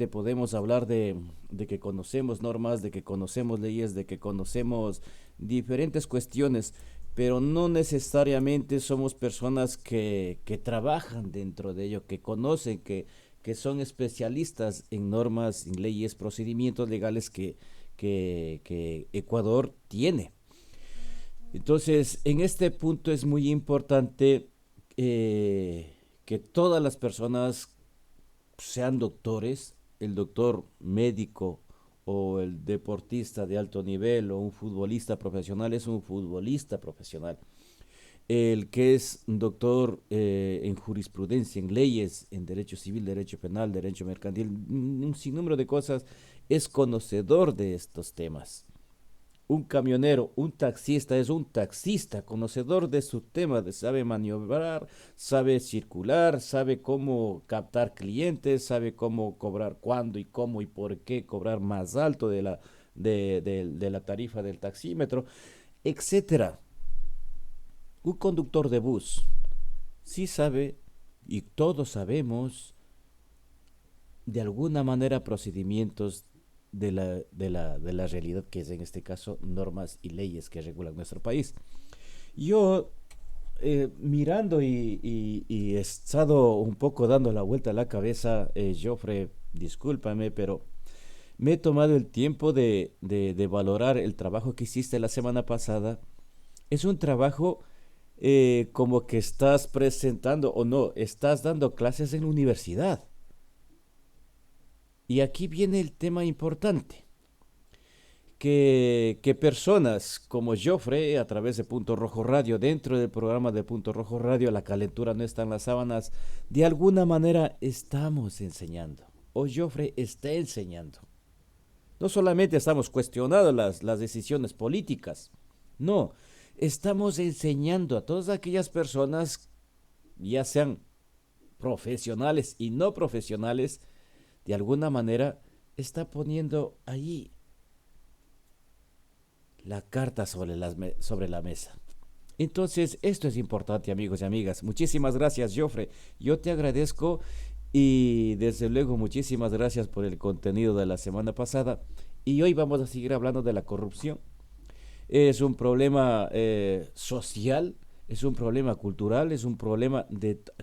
podemos hablar de que conocemos normas, de que conocemos leyes, de que conocemos diferentes cuestiones, pero no necesariamente somos personas que trabajan dentro de ello, que conocen, que son especialistas en normas, en leyes, procedimientos legales que Ecuador tiene. Entonces, en este punto es muy importante que todas las personas sean doctores, el doctor médico o el deportista de alto nivel o un futbolista profesional es un futbolista profesional. El que es doctor en jurisprudencia, en leyes, en derecho civil, derecho penal, derecho mercantil, un sinnúmero de cosas, es conocedor de estos temas. Un camionero, un taxista es un taxista, conocedor de su tema, sabe maniobrar, sabe circular, sabe cómo captar clientes, sabe cómo cobrar, cuándo y cómo y por qué cobrar más alto de la tarifa del taxímetro, etcétera. Un conductor de bus sí sabe, y todos sabemos, de alguna manera procedimientos de la realidad, que es en este caso normas y leyes que regulan nuestro país. Yo, mirando y he estado un poco dando la vuelta a la cabeza, Joffre, discúlpame, pero me he tomado el tiempo de valorar el trabajo que hiciste la semana pasada. Es un trabajo como que estás presentando o no, estás dando clases en la universidad. Y aquí viene el tema importante, que personas como Joffre, a través de Punto Rojo Radio, dentro del programa de Punto Rojo Radio, La calentura no está en las sábanas, de alguna manera estamos enseñando, o Joffre está enseñando. No solamente estamos cuestionando las decisiones políticas, no, estamos enseñando a todas aquellas personas, ya sean profesionales y no profesionales, de alguna manera está poniendo ahí la carta sobre la mesa. Entonces, esto es importante, amigos y amigas. Muchísimas gracias, Joffre. Yo te agradezco y desde luego muchísimas gracias por el contenido de la semana pasada. Y hoy vamos a seguir hablando de la corrupción. Es un problema social, es un problema cultural, es un problema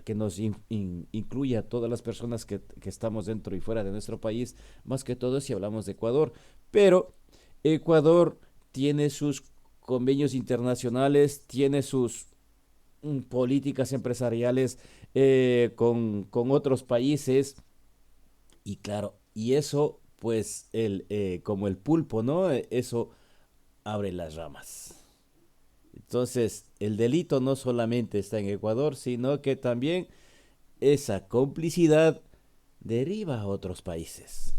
que nos incluye a todas las personas que estamos dentro y fuera de nuestro país, más que todo si hablamos de Ecuador. Pero Ecuador tiene sus convenios internacionales, tiene sus políticas empresariales con otros países y claro, y eso pues como el pulpo, ¿no? Eso abre las ramas. Entonces, el delito no solamente está en Ecuador, sino que también esa complicidad deriva a otros países.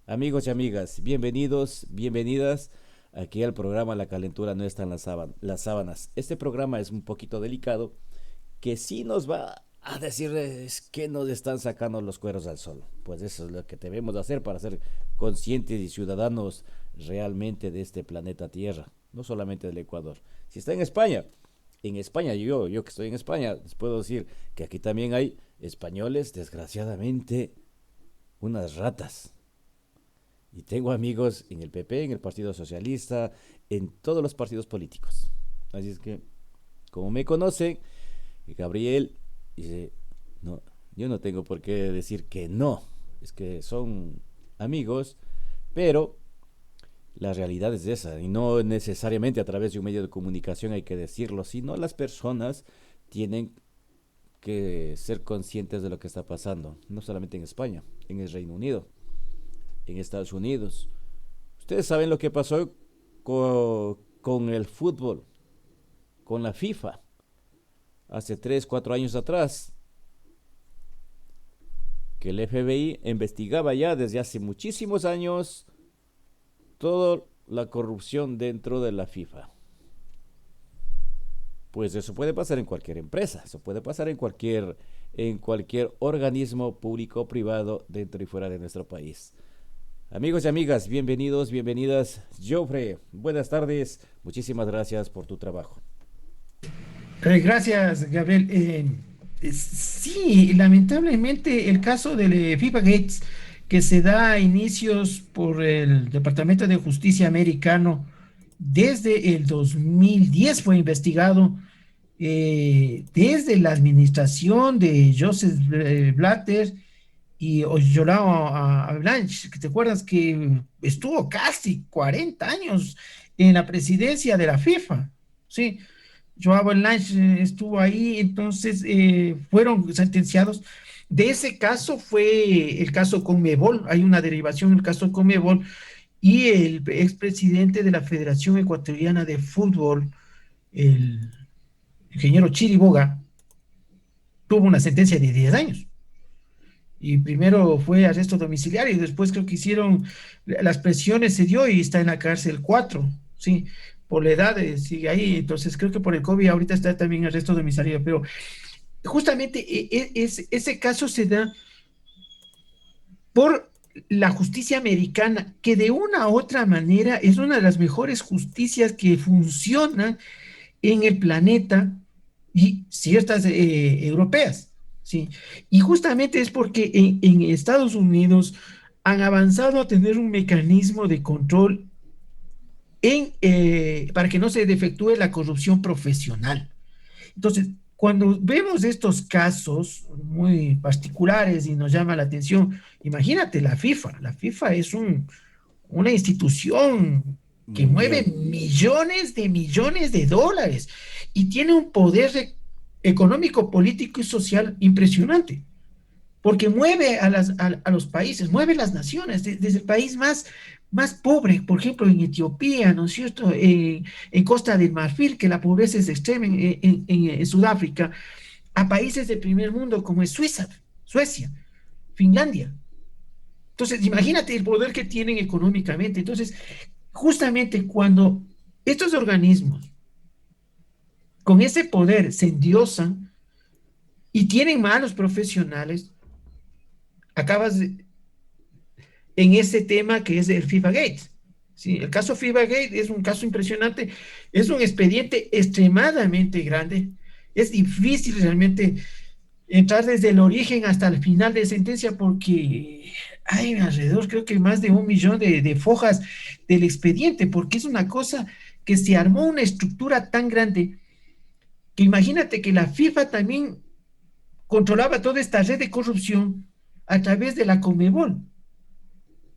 Amigos y amigas, bienvenidos, bienvenidas aquí al programa La calentura no está en las sábanas. Este programa es un poquito delicado, que sí nos va a decirles que nos están sacando los cueros al sol. Pues eso es lo que debemos hacer para ser conscientes y ciudadanos realmente de este planeta Tierra, no solamente del Ecuador. Si está en España, yo que estoy en España, les puedo decir que aquí también hay españoles, desgraciadamente, unas ratas. Y tengo amigos en el PP, en el Partido Socialista, en todos los partidos políticos. Así es que, como me conocen, Gabriel dice, no, yo no tengo por qué decir que no, es que son amigos, pero la realidad es esa, y no necesariamente a través de un medio de comunicación hay que decirlo, sino las personas tienen que ser conscientes de lo que está pasando, no solamente en España, en el Reino Unido, en Estados Unidos. Ustedes saben lo que pasó con el fútbol, con la FIFA, hace 3 4 años atrás, que el FBI investigaba ya desde hace muchísimos años toda la corrupción dentro de la FIFA. Pues eso puede pasar en cualquier empresa, eso puede pasar en cualquier organismo público o privado dentro y fuera de nuestro país. Amigos y amigas, bienvenidos, bienvenidas. Joffre, buenas tardes. Muchísimas gracias por tu trabajo. Gracias, Gabriel. Sí, lamentablemente el caso del FIFA Gates. que se da a inicios por el Departamento de Justicia americano. Desde el 2010 fue investigado, desde la administración de Joseph Blatter y Joao Blanche, que te acuerdas que estuvo casi 40 años en la presidencia de la FIFA, ¿sí? Joao Blanche estuvo ahí, entonces fueron sentenciados. De ese caso fue el caso Conmebol, hay una derivación del caso Conmebol, y el expresidente de la Federación Ecuatoriana de Fútbol, el ingeniero Chiriboga, tuvo una sentencia de 10 años. Y primero fue arresto domiciliario y después creo que hicieron las presiones, se dio y está en la cárcel 4, ¿sí? Por la edad, sigue ahí. Entonces creo que por el COVID ahorita está también arresto domiciliario, pero justamente ese caso se da por la justicia americana, que de una u otra manera es una de las mejores justicias que funcionan en el planeta, y ciertas europeas, ¿sí? Y justamente es porque en Estados Unidos han avanzado a tener un mecanismo de control para que no se defectúe la corrupción profesional. Entonces, cuando vemos estos casos muy particulares y nos llama la atención, imagínate la FIFA es una institución que mueve Mundial. millones de dólares y tiene un poder económico, político y social impresionante, porque mueve a los países, mueve las naciones, desde el país más pobre, por ejemplo, en Etiopía, ¿no es cierto? En Costa del Marfil, que la pobreza es extrema, en Sudáfrica, a países del primer mundo como es Suiza, Suecia, Finlandia. Entonces, imagínate el poder que tienen económicamente. Entonces, justamente cuando estos organismos con ese poder se endiosan y tienen malos profesionales, acabas en ese tema que es el FIFA Gate. Sí, el caso FIFA Gate es un caso impresionante, es un expediente extremadamente grande, es difícil realmente entrar desde el origen hasta el final de sentencia porque hay alrededor, creo que más de 1 millón de fojas del expediente, porque es una cosa que se armó una estructura tan grande que imagínate que la FIFA también controlaba toda esta red de corrupción a través de la Conmebol,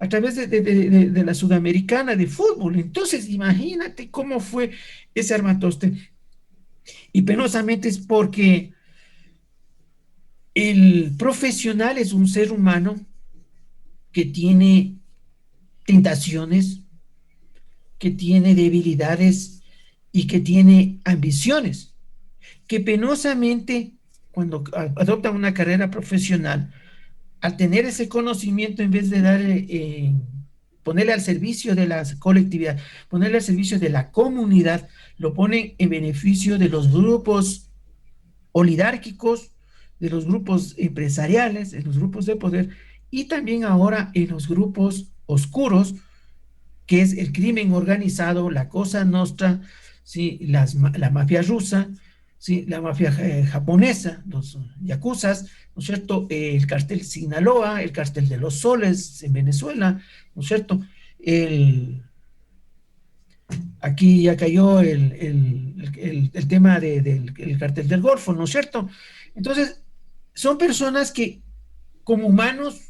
a través de la Sudamericana de fútbol. Entonces, imagínate cómo fue ese armatoste. Y penosamente es porque el profesional es un ser humano que tiene tentaciones, que tiene debilidades y que tiene ambiciones, que penosamente cuando adoptan una carrera profesional, al tener ese conocimiento, en vez de darle, ponerle al servicio de la colectividad, ponerle al servicio de la comunidad, lo ponen en beneficio de los grupos oligárquicos, de los grupos empresariales, de los grupos de poder y también ahora en los grupos oscuros, que es el crimen organizado, la Cosa Nostra, ¿sí? La mafia rusa, ¿sí? La mafia japonesa, los yakuzas, ¿no es cierto? El cartel Sinaloa, el cartel de los soles en Venezuela, ¿no es cierto? El, aquí ya cayó el tema del cartel del Golfo, ¿no es cierto? Entonces, son personas que como humanos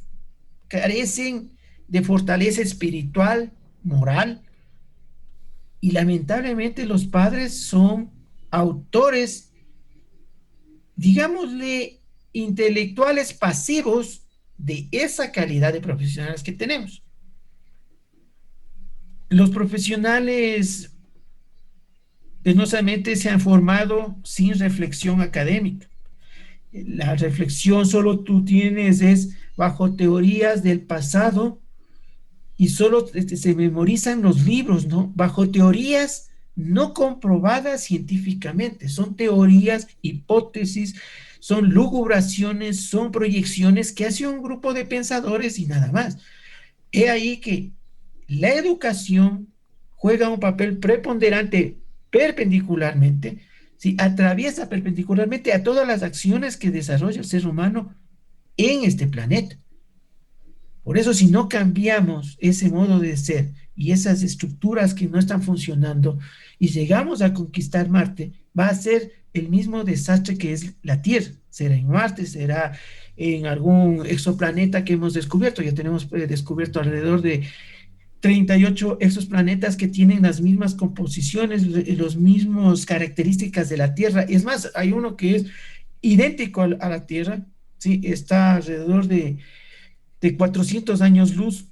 carecen de fortaleza espiritual, moral, y lamentablemente los padres son autores, digámosle, intelectuales pasivos de esa calidad de profesionales que tenemos. Los profesionales penosamente se han formado sin reflexión académica. La reflexión solo tú tienes es bajo teorías del pasado y solo se memorizan los libros, ¿no? Bajo teorías no comprobadas científicamente, son teorías, hipótesis, son lucubraciones, son proyecciones que hace un grupo de pensadores y nada más. He ahí que la educación juega un papel preponderante perpendicularmente, ¿sí? Atraviesa perpendicularmente a todas las acciones que desarrolla el ser humano en este planeta. Por eso, si no cambiamos ese modo de ser y esas estructuras que no están funcionando y llegamos a conquistar Marte, va a ser el mismo desastre que es la Tierra. Será en Marte, será en algún exoplaneta que hemos descubierto. Ya tenemos descubierto alrededor de 38 exoplanetas que tienen las mismas composiciones, los mismos características de la Tierra. Es más, hay uno que es idéntico a la Tierra, ¿sí? Está alrededor de 400 años luz,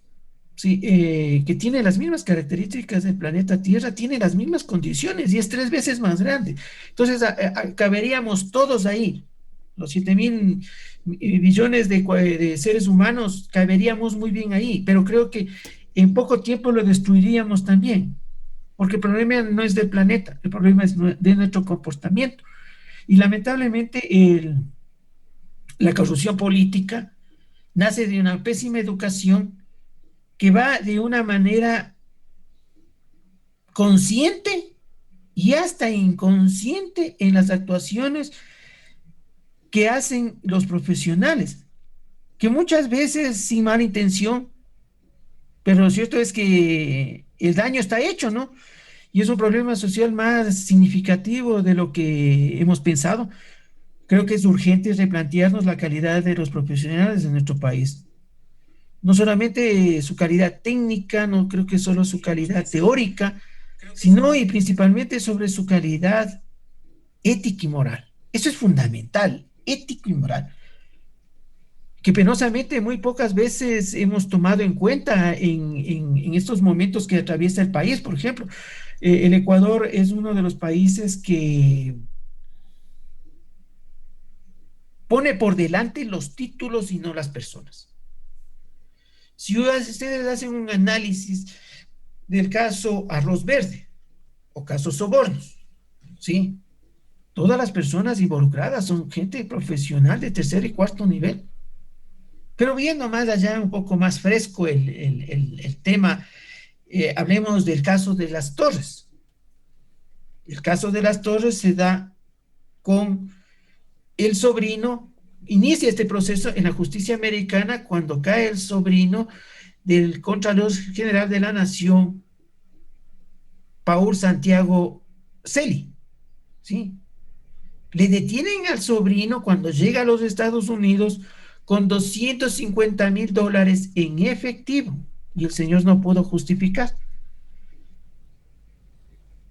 ¿sí? Que tiene las mismas características del planeta Tierra, tiene las mismas condiciones y es 3 veces más grande. Entonces, caberíamos todos ahí, los 7.000 billones de seres humanos, caberíamos muy bien ahí, pero creo que en poco tiempo lo destruiríamos también, porque el problema no es del planeta, el problema es de nuestro comportamiento. Y lamentablemente la corrupción política nace de una pésima educación que va de una manera consciente y hasta inconsciente en las actuaciones que hacen los profesionales, que muchas veces sin mala intención, pero lo cierto es que el daño está hecho, ¿no? Y es un problema social más significativo de lo que hemos pensado. Creo que es urgente replantearnos la calidad de los profesionales de nuestro país. No solamente su calidad técnica, no creo que solo su calidad teórica, sino y principalmente sobre su calidad ética y moral. Eso es fundamental, ético y moral, que penosamente muy pocas veces hemos tomado en cuenta en estos momentos que atraviesa el país. Por ejemplo, el Ecuador es uno de los países que pone por delante los títulos y no las personas. Si ustedes hacen un análisis del caso Arroz Verde o caso Sobornos, ¿sí? Todas las personas involucradas son gente profesional de tercer y cuarto nivel. Pero viendo más allá, un poco más fresco el tema, hablemos del caso de las Torres. El caso de las Torres se da con el sobrino, inicia este proceso en la justicia americana cuando cae el sobrino del Contralor General de la Nación, Paul Santiago Celi, ¿sí? Le detienen al sobrino cuando llega a los Estados Unidos con $250.000 en efectivo y el señor no pudo justificar.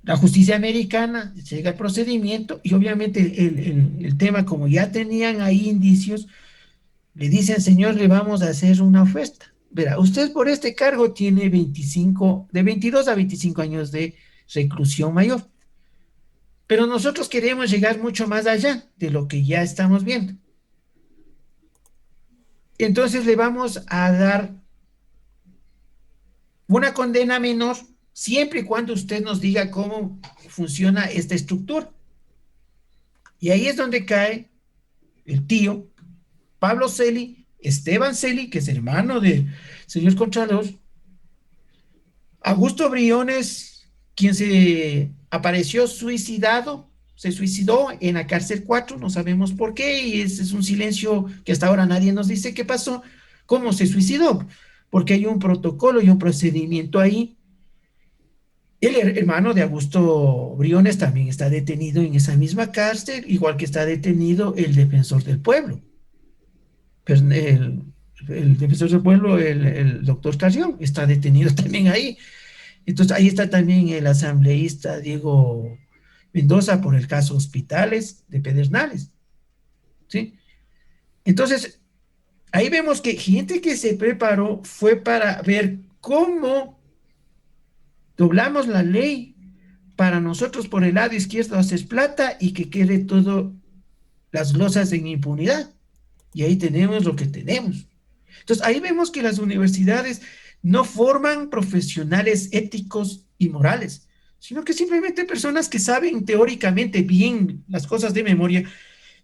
La justicia americana llega al procedimiento y obviamente el tema, como ya tenían ahí indicios, le dicen, señor, le vamos a hacer una oferta. Verá, usted por este cargo tiene 25, de 22 a 25 años de reclusión mayor. Pero nosotros queremos llegar mucho más allá de lo que ya estamos viendo. Entonces le vamos a dar una condena menor siempre y cuando usted nos diga cómo funciona esta estructura. Y ahí es donde cae el tío Pablo Celi, Esteban Celi, que es hermano del señor Contralor, Augusto Briones, quien se apareció suicidado, se suicidó en la cárcel 4, no sabemos por qué, y ese es un silencio que hasta ahora nadie nos dice qué pasó, cómo se suicidó, porque hay un protocolo y un procedimiento ahí. El hermano de Augusto Briones también está detenido en esa misma cárcel, igual que está detenido el defensor del pueblo. El defensor del pueblo, el doctor Carrión, está detenido también ahí. Entonces, ahí está también el asambleísta Diego Mendoza por el caso Hospitales de Pedernales, ¿sí? Entonces, ahí vemos que gente que se preparó fue para ver cómo doblamos la ley para nosotros por el lado izquierdo hacer plata y que quede todo las glosas en impunidad. Y ahí tenemos lo que tenemos. Entonces, ahí vemos que las universidades no forman profesionales éticos y morales, sino que simplemente personas que saben teóricamente bien las cosas de memoria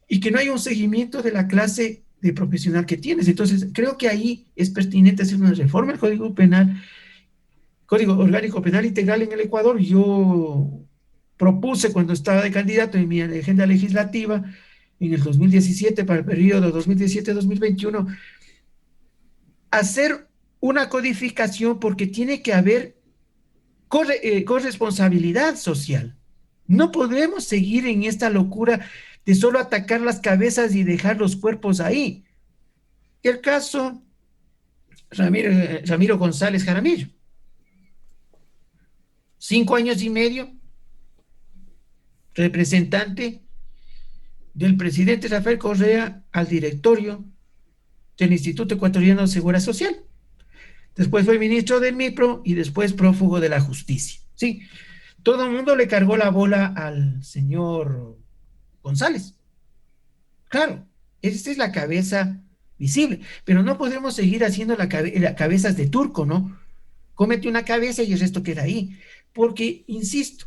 y que no hay un seguimiento de la clase de profesional que tienes. Entonces, creo que ahí es pertinente hacer una reforma del Código Penal, Código Orgánico Penal Integral en el Ecuador. Yo propuse cuando estaba de candidato en mi agenda legislativa en el 2017 para el periodo 2017-2021 hacer una codificación porque tiene que haber corresponsabilidad social. No podemos seguir en esta locura de solo atacar las cabezas y dejar los cuerpos ahí. El caso Ramiro González Jaramillo, 5 años y medio, representante del presidente Rafael Correa al directorio del Instituto Ecuatoriano de Seguridad Social. Después fue ministro del MIPRO y después prófugo de la justicia. Sí, todo el mundo le cargó la bola al señor González. Claro, esta es la cabeza visible, pero no podemos seguir haciendo cabezas de turco, ¿no? Cómete una cabeza y el resto queda ahí. Porque, insisto,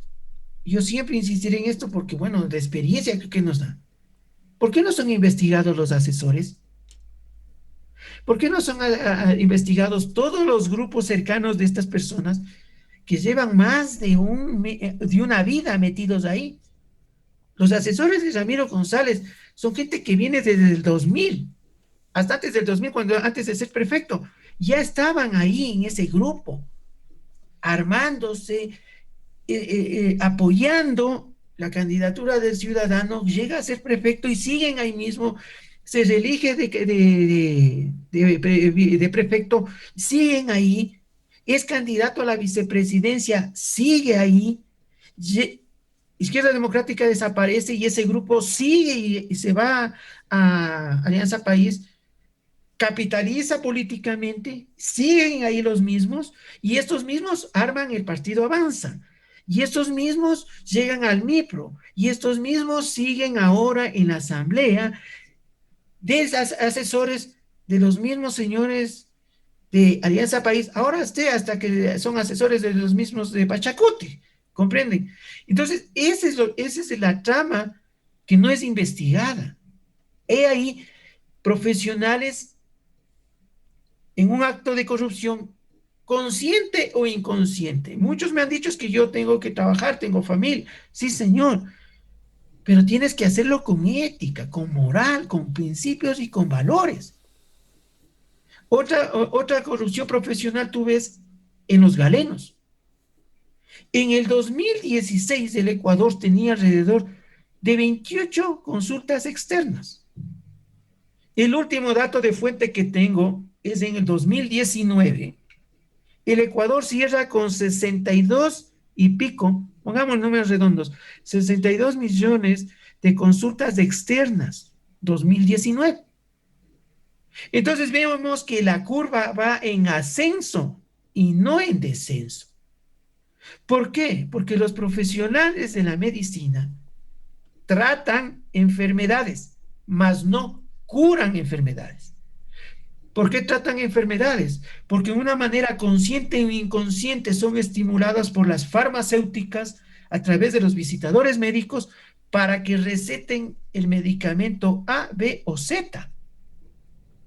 yo siempre insistiré en esto porque, bueno, la experiencia que nos da. ¿Por qué no son investigados los asesores? ¿Por qué no son investigados todos los grupos cercanos de estas personas que llevan más de una vida metidos ahí? Los asesores de Ramiro González son gente que viene desde el 2000, hasta antes del 2000, antes de ser prefecto, ya estaban ahí en ese grupo, armándose, apoyando la candidatura del ciudadano, llega a ser prefecto y siguen ahí mismo, se reelige de prefecto, siguen ahí, es candidato a la vicepresidencia, sigue ahí, Izquierda Democrática desaparece y ese grupo sigue y se va a Alianza País, capitaliza políticamente, siguen ahí los mismos y estos mismos arman el partido Avanza. Y estos mismos llegan al MIPRO y estos mismos siguen ahora en la asamblea de asesores de los mismos señores de Alianza País, ahora hasta que son asesores de los mismos de Pachacuti, ¿comprenden? Entonces, esa es la trama que no es investigada. He ahí profesionales en un acto de corrupción consciente o inconsciente. Muchos me han dicho es que yo tengo que trabajar, tengo familia. Sí, señor, pero tienes que hacerlo con ética, con moral, con principios y con valores. Otra corrupción profesional tú ves en los galenos. En el 2016 el Ecuador tenía alrededor de 28 consultas externas. El último dato de fuente que tengo es en el 2019. El Ecuador cierra con 62 y pico, pongamos números redondos, 62 millones de consultas externas, 2019. Entonces vemos que la curva va en ascenso y no en descenso. ¿Por qué? Porque los profesionales de la medicina tratan enfermedades, mas no curan enfermedades. ¿Por qué tratan enfermedades? Porque de una manera consciente o inconsciente son estimuladas por las farmacéuticas a través de los visitadores médicos para que receten el medicamento A, B o Z.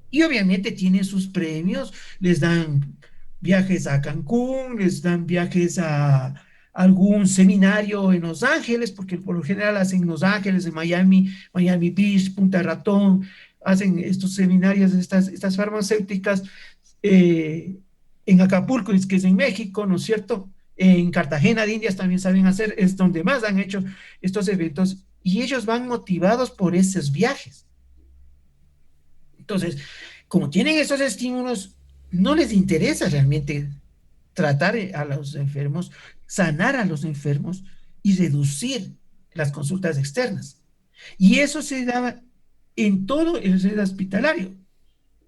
Y obviamente tienen sus premios, les dan viajes a Cancún, les dan viajes a algún seminario en Los Ángeles, porque por lo general hacen Los Ángeles, en Miami, Miami Beach, Punta Ratón, hacen estos seminarios de estas farmacéuticas en Acapulco, que es en México, ¿no es cierto? En Cartagena de Indias también saben hacer, es donde más han hecho estos eventos, y ellos van motivados por esos viajes. Entonces, como tienen esos estímulos, no les interesa realmente tratar a los enfermos, sanar a los enfermos y reducir las consultas externas. Y eso se daba en todo el red hospitalario.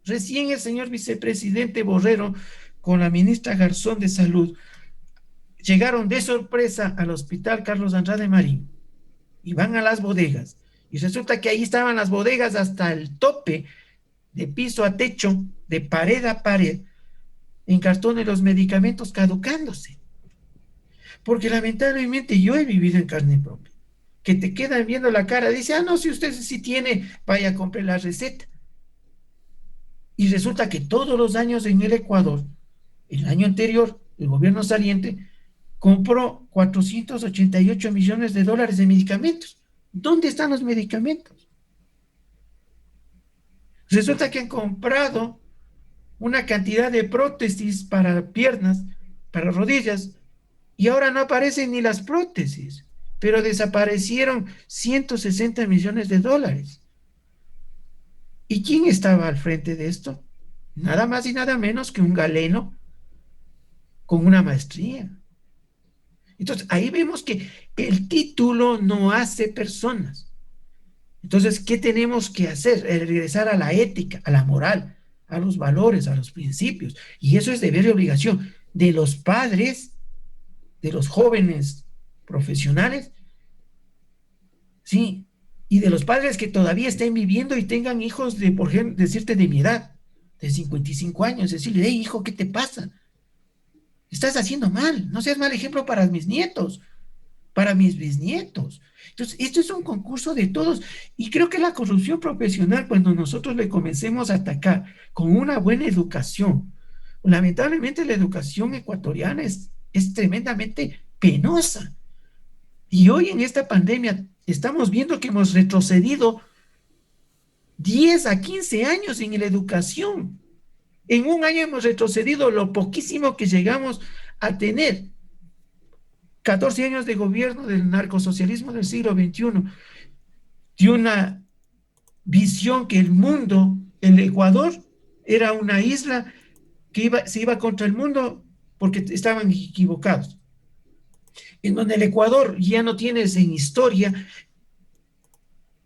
Recién el señor vicepresidente Borrero con la ministra Garzón de Salud llegaron de sorpresa al hospital Carlos Andrade Marín y van a las bodegas. Y resulta que ahí estaban las bodegas hasta el tope, de piso a techo, de pared a pared, en cartones los medicamentos caducándose. Porque lamentablemente yo he vivido en carne propia. Que te quedan viendo la cara, dice, ah, no, si usted sí tiene, vaya a comprar la receta. Y resulta que todos los años en el Ecuador, el año anterior, el gobierno saliente compró 488 millones de dólares de medicamentos. ¿Dónde están los medicamentos? Resulta que han comprado una cantidad de prótesis para piernas, para rodillas, y ahora no aparecen ni las prótesis, pero desaparecieron 160 millones de dólares. ¿Y quién estaba al frente de esto? Nada más y nada menos que un galeno con una maestría. Entonces, ahí vemos que el título no hace personas. Entonces, ¿qué tenemos que hacer? Regresar a la ética, a la moral, a los valores, a los principios. Y eso es deber y obligación de los padres, de los jóvenes profesionales, sí, y de los padres que todavía estén viviendo y tengan hijos de, por ejemplo, decirte de mi edad, de 55 años, decirle, hey, hijo, ¿qué te pasa? Estás haciendo mal, no seas mal ejemplo para mis nietos, para mis bisnietos. Entonces, esto es un concurso de todos. Y creo que la corrupción profesional, cuando nosotros le comencemos a atacar con una buena educación, lamentablemente la educación ecuatoriana es tremendamente penosa. Y hoy en esta pandemia estamos viendo que hemos retrocedido 10 a 15 años en la educación. En un año hemos retrocedido lo poquísimo que llegamos a tener. 14 años de gobierno del narcosocialismo del siglo XXI, de una visión que el mundo, el Ecuador, era una isla que se iba contra el mundo porque estaban equivocados. En donde el Ecuador ya no tienes en historia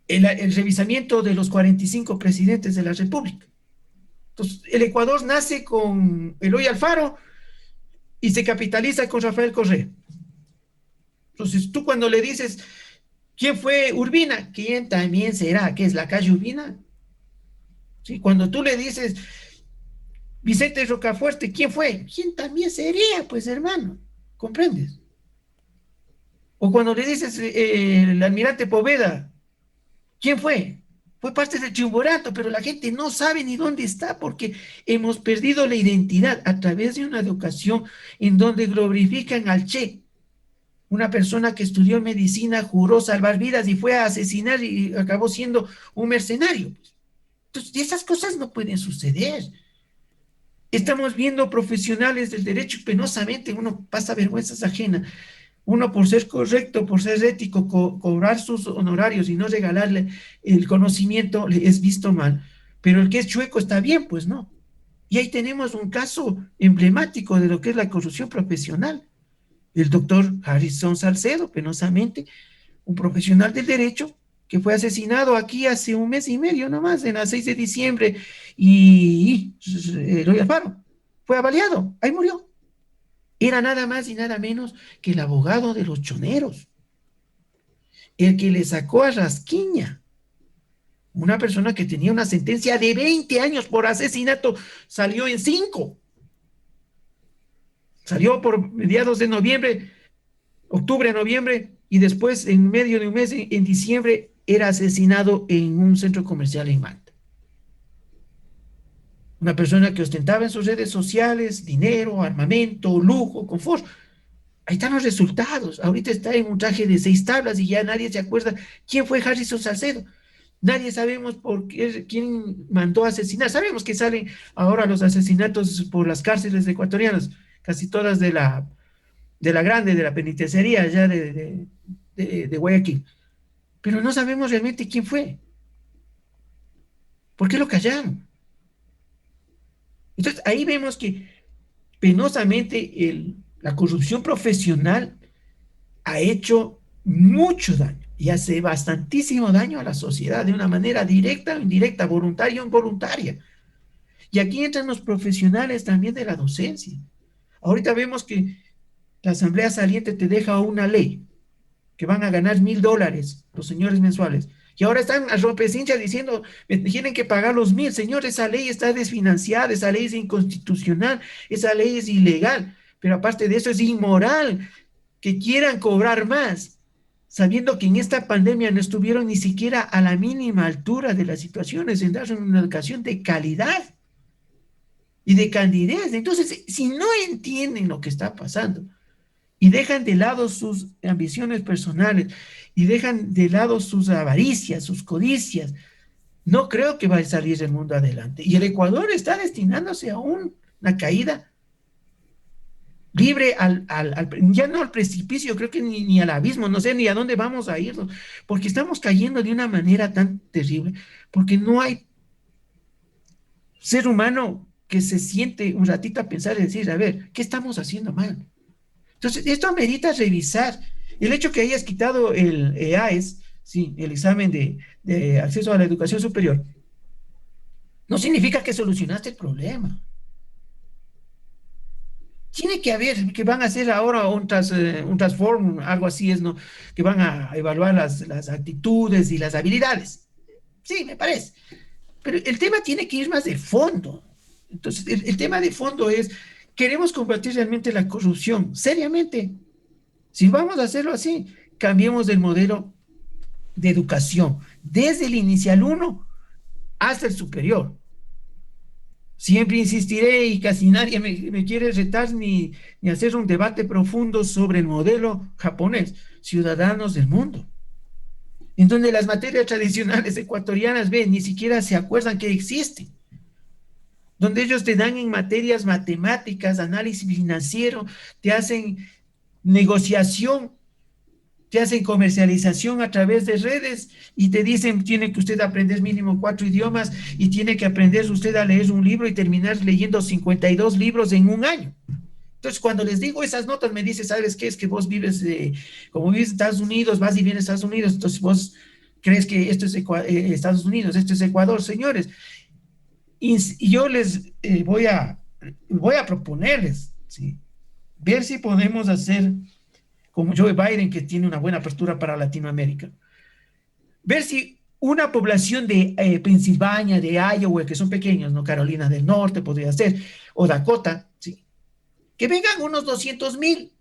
el revisamiento de los 45 presidentes de la República. Entonces, el Ecuador nace con Eloy Alfaro y se capitaliza con Rafael Correa. Entonces, tú cuando le dices, ¿quién fue Urbina? ¿Quién también será? ¿Qué es la calle Urbina? ¿Sí? Cuando tú le dices, Vicente Rocafuerte, ¿quién fue? ¿Quién también sería? Pues hermano, ¿comprendes? O cuando le dices el almirante Poveda, ¿quién fue? Fue parte del Chimborato, pero la gente no sabe ni dónde está porque hemos perdido la identidad a través de una educación en donde glorifican al Che, una persona que estudió medicina, juró salvar vidas y fue a asesinar y acabó siendo un mercenario. Entonces, esas cosas no pueden suceder. Estamos viendo profesionales del derecho y penosamente uno pasa vergüenzas ajenas. Uno por ser correcto, por ser ético, cobrar sus honorarios y no regalarle el conocimiento es visto mal. Pero el que es chueco está bien, pues no. Y ahí tenemos un caso emblemático de lo que es la corrupción profesional. El doctor Harrison Salcedo, penosamente, un profesional del derecho que fue asesinado aquí hace un mes y medio nomás, en la 6 de diciembre, y Eloy Alfaro fue avaliado, ahí murió. Era nada más y nada menos que el abogado de los choneros, el que le sacó a Rasquiña, una persona que tenía una sentencia de 20 años por asesinato, salió en 5, salió por mediados de noviembre, octubre, noviembre, y después en medio de un mes, en diciembre, era asesinado en un centro comercial en Manta. Una persona que ostentaba en sus redes sociales dinero, armamento, lujo, confort. Ahí están los resultados. Ahorita está en un traje de 6 tablas y ya nadie se acuerda quién fue Harrison Salcedo. Nadie sabemos por qué, quién mandó a asesinar. Sabemos que salen ahora los asesinatos por las cárceles ecuatorianas, casi todas de la grande, de la penitenciaría allá de Guayaquil. Pero no sabemos realmente quién fue. ¿Por qué lo callaron? Entonces ahí vemos que penosamente la corrupción profesional ha hecho mucho daño y hace bastantísimo daño a la sociedad de una manera directa o indirecta, voluntaria o involuntaria. Y aquí entran los profesionales también de la docencia. Ahorita vemos que la asamblea saliente te deja una ley que van a ganar $1,000 los señores mensuales. Y ahora están a rompecincha diciendo, me tienen que pagar los 1,000. Señores, esa ley está desfinanciada, esa ley es inconstitucional, esa ley es ilegal. Pero aparte de eso es inmoral que quieran cobrar más, sabiendo que en esta pandemia no estuvieron ni siquiera a la mínima altura de las situaciones en dar una educación de calidad y de candidez. Entonces, si no entienden lo que está pasando y dejan de lado sus ambiciones personales y dejan de lado sus avaricias, sus codicias, no creo que vaya a salir el mundo adelante. Y el Ecuador está destinándose a una caída libre ya no al precipicio, creo que ni al abismo, no sé ni a dónde vamos a ir, porque estamos cayendo de una manera tan terrible, porque no hay ser humano que se siente un ratito a pensar y decir, a ver, ¿qué estamos haciendo mal? Entonces, esto amerita revisar. El hecho que hayas quitado el EAES, sí, el examen de acceso a la educación superior, no significa que solucionaste el problema. Tiene que haber, que van a hacer ahora un transform, algo así es, ¿no? Que van a evaluar las actitudes y las habilidades. Sí, me parece. Pero el tema tiene que ir más de fondo. Entonces, el tema de fondo es, queremos combatir realmente la corrupción, seriamente. Si vamos a hacerlo así, cambiemos el modelo de educación, desde el inicial uno hasta el superior. Siempre insistiré y casi nadie me quiere retar ni hacer un debate profundo sobre el modelo japonés, ciudadanos del mundo, en donde las materias tradicionales ecuatorianas, ven, ni siquiera se acuerdan que existen, donde ellos te dan en materias matemáticas, análisis financiero, te hacen negociación, te hacen comercialización a través de redes y te dicen, tiene que usted aprender mínimo 4 idiomas y tiene que aprender usted a leer un libro y terminar leyendo 52 libros en un año. Entonces, cuando les digo esas notas, me dice, ¿sabes qué? Es que vos vives, como vives en Estados Unidos, vas y vienes a Estados Unidos, entonces vos crees que esto es Estados Unidos, esto es Ecuador, señores. Y yo les voy a proponerles, ¿sí? Ver si podemos hacer como Joe Biden, que tiene una buena apertura para Latinoamérica, ver si una población de Pensilvania, de Iowa, que son pequeños, ¿no? Carolina del Norte podría ser, o Dakota, ¿sí? Que vengan unos 200,000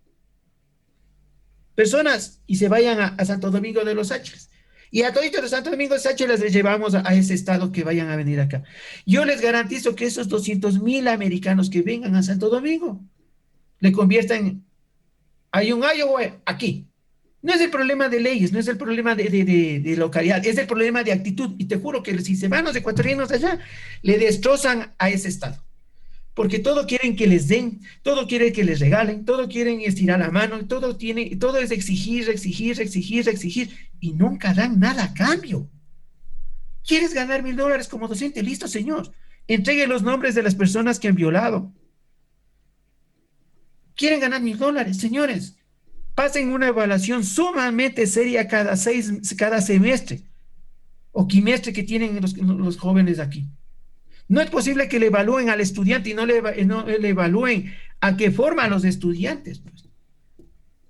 personas y se vayan a Santo Domingo de los Sácheles. Y a todos de Santo Domingo de Sácheles les llevamos a ese estado que vayan a venir acá. Yo les garantizo que esos 200,000 americanos que vengan a Santo Domingo le conviertan. Hay un Iowa aquí. No es el problema de leyes, no es el problema de localidad, es el problema de actitud. Y te juro que si se van los ecuatorianos allá, le destrozan a ese estado. Porque todo quieren que les den, todo quieren que les regalen, todo quieren estirar la mano, todo es exigir, exigir, exigir, exigir, y nunca dan nada a cambio. ¿Quieres ganar $1,000 como docente? Listo, señor. Entregue los nombres de las personas que han violado. ¿Quieren ganar $1,000? Señores, pasen una evaluación sumamente seria cada semestre o quimestre que tienen los jóvenes aquí. No es posible que le evalúen al estudiante y no le evalúen a qué forma a los estudiantes, pues.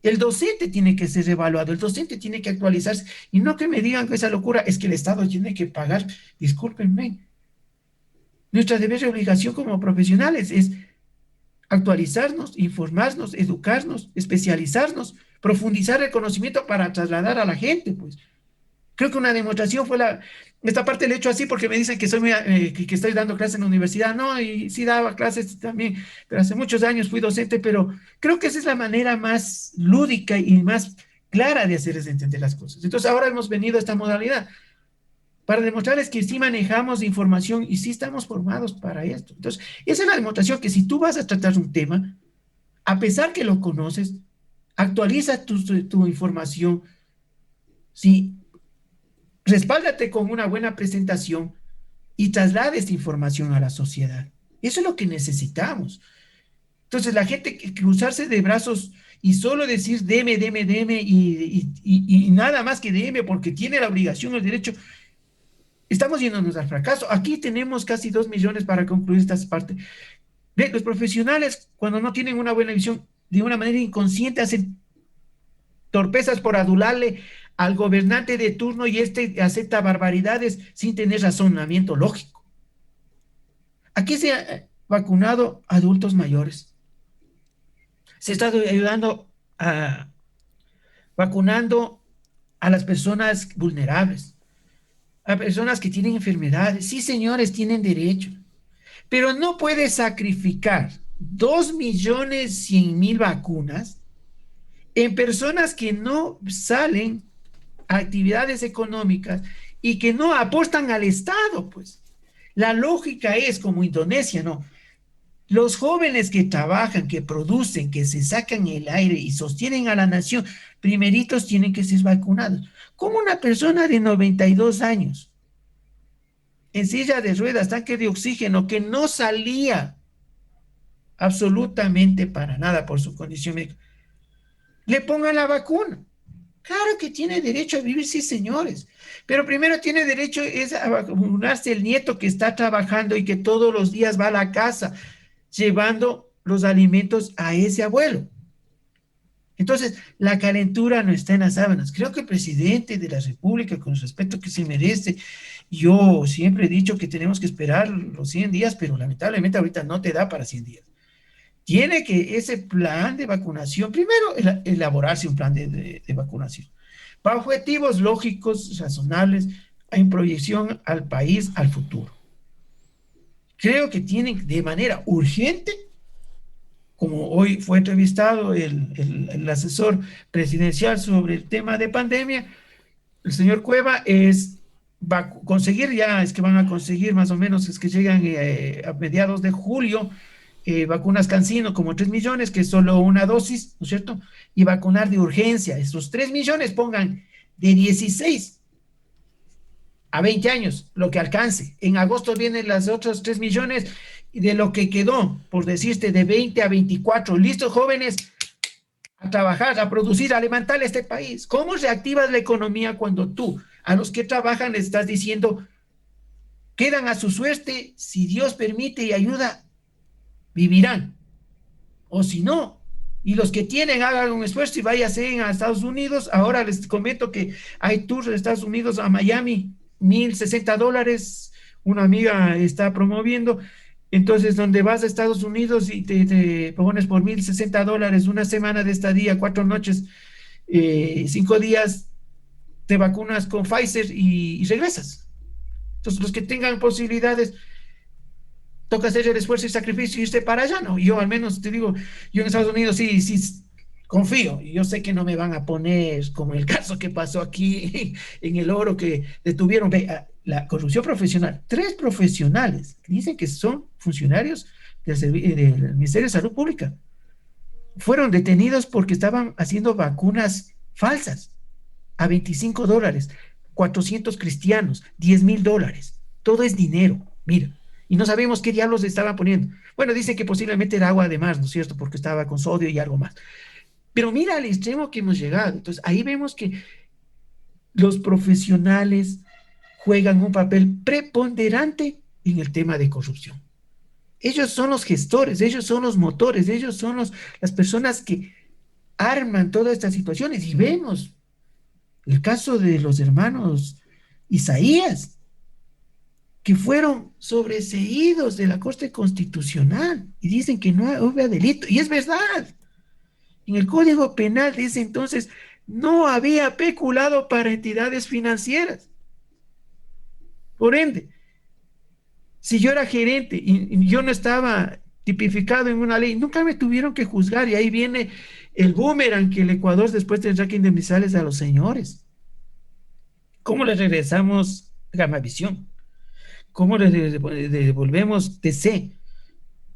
El docente tiene que ser evaluado, el docente tiene que actualizarse y no que me digan que esa locura es que el Estado tiene que pagar. Discúlpenme, nuestra deber y obligación como profesionales es actualizarnos, informarnos, educarnos, especializarnos, profundizar el conocimiento para trasladar a la gente, pues. Creo que una demostración fue esta parte le he hecho así porque me dicen que que estoy dando clases en la universidad. No, y sí daba clases también, pero hace muchos años fui docente, pero creo que esa es la manera más lúdica y más clara de hacerles entender las cosas. Entonces ahora hemos venido a esta modalidad para demostrarles que sí manejamos información y sí estamos formados para esto. Entonces, esa es la demostración que si tú vas a tratar un tema, a pesar que lo conoces, actualiza tu información, sí, respáldate con una buena presentación y traslade esta información a la sociedad. Eso es lo que necesitamos. Entonces, la gente que cruzarse de brazos y solo decir deme, deme, deme y nada más que deme porque tiene la obligación, el derecho, estamos yéndonos al fracaso. Aquí tenemos casi 2 millones para concluir esta parte. Los profesionales, cuando no tienen una buena visión, de una manera inconsciente hacen torpezas por adularle al gobernante de turno y este acepta barbaridades sin tener razonamiento lógico. Aquí se ha vacunado a adultos mayores. Se está ayudando a vacunando a las personas vulnerables, a personas que tienen enfermedades. Sí, señores, tienen derecho, pero no puede sacrificar 2,100,000 vacunas en personas que no salen a actividades económicas y que no aportan al Estado, pues. La lógica es como Indonesia, ¿no? Los jóvenes que trabajan, que producen, que se sacan el aire y sostienen a la nación, primeritos tienen que ser vacunados. Como una persona de 92 años, en silla de ruedas, tanque de oxígeno, que no salía absolutamente para nada por su condición médica, le pongan la vacuna. Claro que tiene derecho a vivir, sí, señores, pero primero tiene derecho es a vacunarse el nieto que está trabajando y que todos los días va a la casa llevando los alimentos a ese abuelo. Entonces, la calentura no está en las sábanas. Creo que el presidente de la República, con el respeto que se merece, yo siempre he dicho que tenemos que esperar los 100 días, pero lamentablemente ahorita no te da para 100 días. Tiene que ese plan de vacunación, primero elaborarse un plan de vacunación, para objetivos lógicos, razonables, en proyección al país, al futuro. Creo que tienen de manera urgente, como hoy fue entrevistado el asesor presidencial sobre el tema de pandemia, el señor Cueva, va a conseguir, ya es que van a conseguir más o menos, es que llegan a mediados de julio, vacunas Cancino como 3 millones, que es solo una dosis, ¿no es cierto? Y vacunar de urgencia, esos 3 millones pongan de 16 a 20 años, lo que alcance. En agosto vienen las otras 3 millones y de lo que quedó, por decirte, de 20 a 24. Listos, jóvenes, a trabajar, a producir, a levantar este país. ¿Cómo reactivas la economía cuando tú, a los que trabajan, les estás diciendo, quedan a su suerte, si Dios permite y ayuda, vivirán? O si no, y los que tienen, hagan un esfuerzo y váyanse a Estados Unidos. Ahora les comento que hay tours de Estados Unidos a Miami, $1,060, una amiga está promoviendo. Entonces, donde vas a Estados Unidos y te pones por $1,060, una semana de estadía, 4 noches, 5 días, te vacunas con Pfizer y regresas. Entonces, los que tengan posibilidades, toca hacer el esfuerzo y sacrificio y irse para allá, ¿no? Yo al menos te digo, yo en Estados Unidos sí, sí confío, y yo sé que no me van a poner como el caso que pasó aquí en el oro que detuvieron la corrupción profesional. 3 profesionales que dicen que son funcionarios del Ministerio de Salud Pública fueron detenidos porque estaban haciendo vacunas falsas a $25, 400 cristianos, $10,000. Todo es dinero, mira. Y no sabemos qué diablos le estaban poniendo. Bueno, dicen que posiblemente era agua de mar, ¿no es cierto? Porque estaba con sodio y algo más. Pero mira al extremo que hemos llegado. Entonces, ahí vemos que los profesionales juegan un papel preponderante en el tema de corrupción. Ellos son los gestores, ellos son los motores, ellos son las personas que arman todas estas situaciones. Y vemos el caso de los hermanos Isaías, que fueron sobreseídos de la Corte Constitucional y dicen que no hubo delito. Y es verdad. En el Código Penal dice entonces, no había peculado para entidades financieras. Por ende, si yo era gerente y yo no estaba tipificado en una ley, nunca me tuvieron que juzgar. Y ahí viene el boomerang que el Ecuador después tendrá que indemnizarles a los señores. ¿Cómo les regresamos Gamavisión? ¿Cómo les devolvemos TC?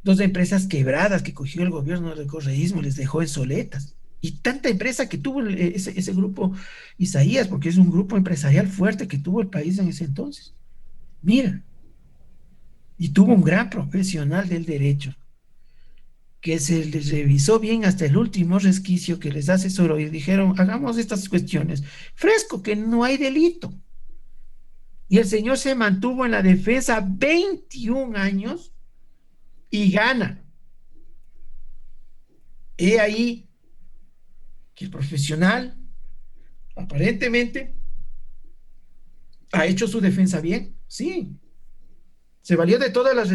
2 empresas quebradas que cogió el gobierno del correísmo, les dejó en soletas. Y tanta empresa que tuvo ese grupo Isaías, porque es un grupo empresarial fuerte que tuvo el país en ese entonces. Mira, y tuvo un gran profesional del derecho que se les revisó bien hasta el último resquicio, que les asesoró y dijeron, hagamos estas cuestiones. Fresco, que no hay delito. Y el señor se mantuvo en la defensa 21 años y gana. He ahí que el profesional aparentemente ha hecho su defensa bien, sí. Se valió de todas las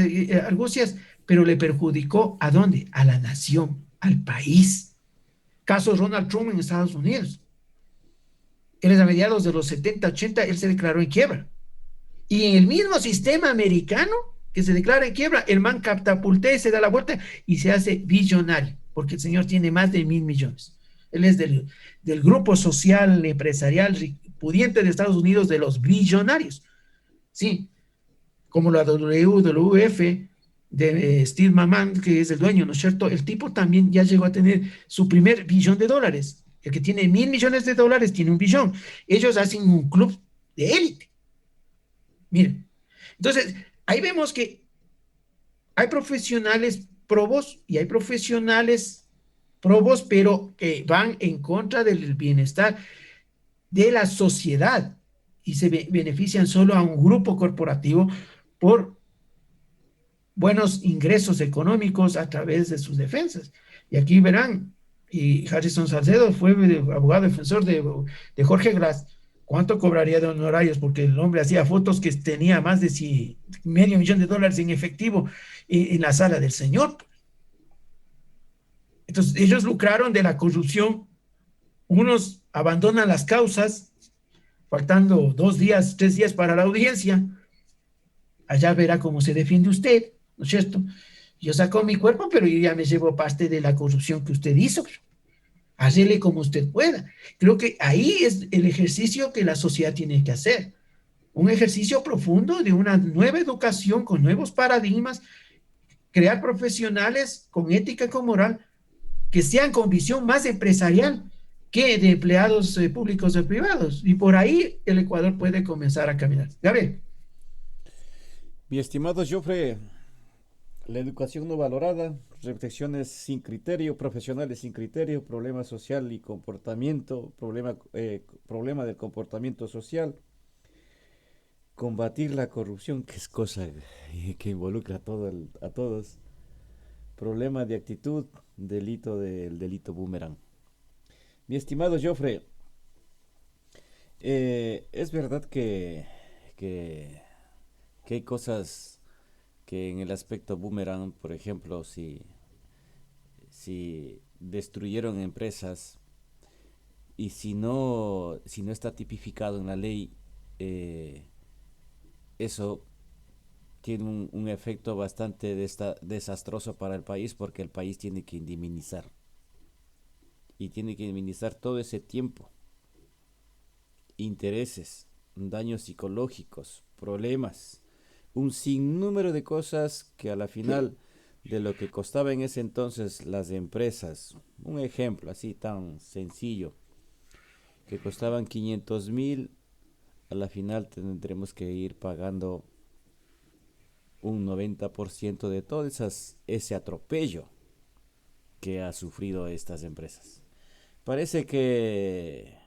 argucias, pero le perjudicó ¿a dónde? A la nación, al país. Caso Ronald Trump en Estados Unidos. Él es a mediados de los 70, 80, él se declaró en quiebra. Y en el mismo sistema americano que se declara en quiebra, el man catapultea y se da la vuelta y se hace billonario, porque el señor tiene más de 1,000 millones. Él es del grupo social empresarial pudiente de Estados Unidos, de los billonarios, sí, como la WWF de Steve Mamman, que es el dueño, ¿no es cierto? El tipo también ya llegó a tener su primer billón de dólares. El que tiene 1.000 millones de dólares tiene un billón. Ellos hacen un club de élite. Miren, entonces ahí vemos que hay profesionales probos y hay profesionales probos, pero que van en contra del bienestar de la sociedad y se benefician solo a un grupo corporativo por buenos ingresos económicos a través de sus defensas. Y aquí verán, y Harrison Salcedo fue abogado defensor de Jorge Glass. ¿Cuánto cobraría de honorarios? Porque el hombre hacía fotos que tenía más de medio millón de dólares en efectivo en la sala del señor. Entonces, ellos lucraron de la corrupción. Unos abandonan las causas, faltando 2 días, 3 días para la audiencia. Allá verá cómo se defiende usted, ¿no es cierto? Yo saco mi cuerpo, pero yo ya me llevo parte de la corrupción que usted hizo. Hácele como usted pueda. Creo que ahí es el ejercicio que la sociedad tiene que hacer. Un ejercicio profundo de una nueva educación con nuevos paradigmas, crear profesionales con ética, con moral, que sean con visión más empresarial que de empleados públicos o privados. Y por ahí el Ecuador puede comenzar a caminar. Gabriel. Mi estimado Joffre, la educación no valorada, reflexiones sin criterio, profesionales sin criterio, problema social y comportamiento, problema del comportamiento social, combatir la corrupción, que es cosa que involucra a todos, problema de actitud, delito del delito boomerang. Mi estimado Joffre, es verdad que, que hay cosas que en el aspecto boomerang, por ejemplo, si destruyeron empresas y si no está tipificado en la ley, eh, eso tiene un efecto bastante desastroso para el país porque el país tiene que indemnizar y tiene que indemnizar todo ese tiempo, intereses, daños psicológicos, problemas, un sinnúmero de cosas que a la final de lo que costaba en ese entonces las empresas, un ejemplo así tan sencillo, que costaban 500.000, a la final tendremos que ir pagando un 90% de todo ese atropello que ha sufrido estas empresas. Parece que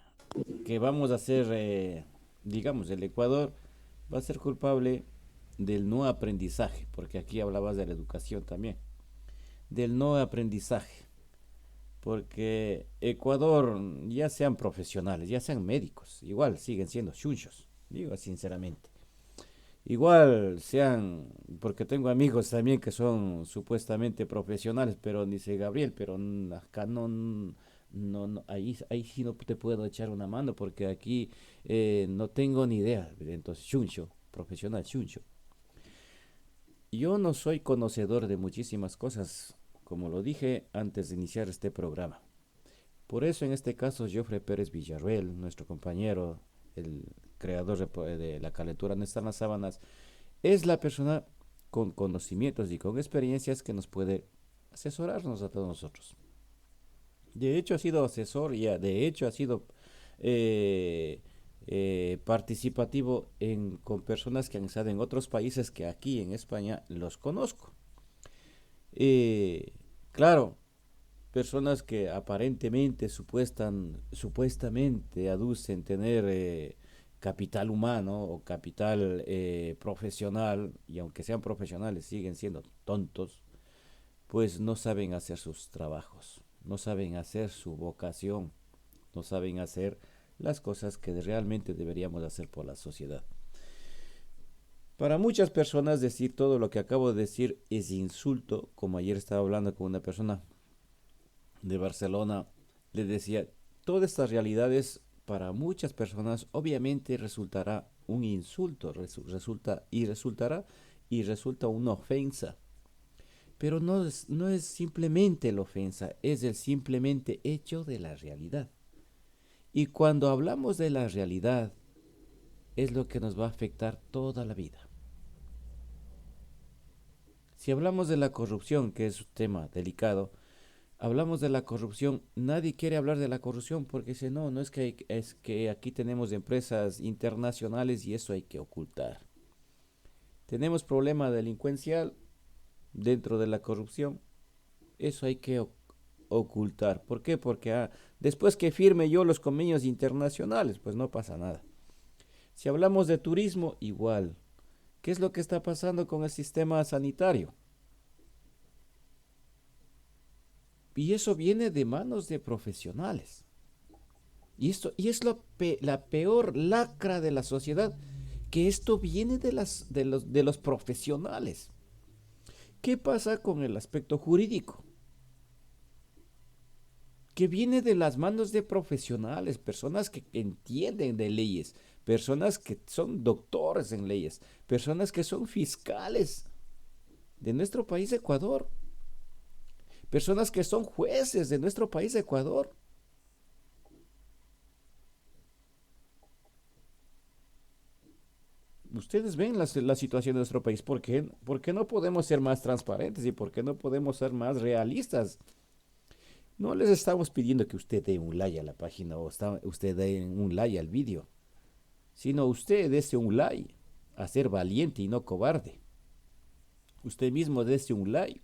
vamos a ser, digamos, el Ecuador va a ser culpable del no aprendizaje, porque aquí hablabas de la educación también, del no aprendizaje, porque Ecuador, ya sean profesionales, ya sean médicos, igual siguen siendo chunchos, digo sinceramente. Igual sean, porque tengo amigos también que son supuestamente profesionales, pero dice Gabriel, pero acá ahí sí no te puedo echar una mano porque aquí no tengo ni idea. Entonces, chuncho, profesional chuncho. Yo no soy conocedor de muchísimas cosas, como lo dije antes de iniciar este programa. Por eso en este caso Joffre Pérez Villarreal, nuestro compañero, el creador de La calentura no está en las sábanas, es la persona con conocimientos y con experiencias que nos puede asesorarnos a todos nosotros. De hecho ha sido asesor y de hecho ha sido eh, participativo con personas que han estado en otros países que aquí en España los conozco. Eh, claro, personas que aparentemente supuestamente aducen tener capital humano o capital profesional, y aunque sean profesionales siguen siendo tontos, pues no saben hacer sus trabajos, no saben hacer su vocación, no saben hacer las cosas que realmente deberíamos hacer por la sociedad. Para muchas personas decir todo lo que acabo de decir es insulto, como ayer estaba hablando con una persona de Barcelona, le decía, todas estas realidades para muchas personas obviamente resultará un insulto, resulta una ofensa. Pero no es simplemente la ofensa, es el simplemente hecho de la realidad. Y cuando hablamos de la realidad, es lo que nos va a afectar toda la vida. Si hablamos de la corrupción, que es un tema delicado, hablamos de la corrupción, nadie quiere hablar de la corrupción porque dice, no, no es que, es que aquí tenemos empresas internacionales y eso hay que ocultar. Tenemos problema delincuencial dentro de la corrupción, eso hay que ocultar. ¿Por qué? Porque después que firme yo los convenios internacionales, pues no pasa nada. Si hablamos de turismo, igual. ¿Qué es lo que está pasando con el sistema sanitario? Y eso viene de manos de profesionales. Y es la peor lacra de la sociedad, que esto viene de los profesionales. ¿Qué pasa con el aspecto jurídico? Que viene de las manos de profesionales, personas que entienden de leyes, personas que son doctores en leyes, personas que son fiscales de nuestro país Ecuador, personas que son jueces de nuestro país Ecuador. Ustedes ven la situación de nuestro país. ¿Por qué no podemos ser más transparentes y por qué no podemos ser más realistas? No les estamos pidiendo que usted dé un like a la página o usted dé un like al vídeo, sino usted dése un like a ser valiente y no cobarde. Usted mismo dése un like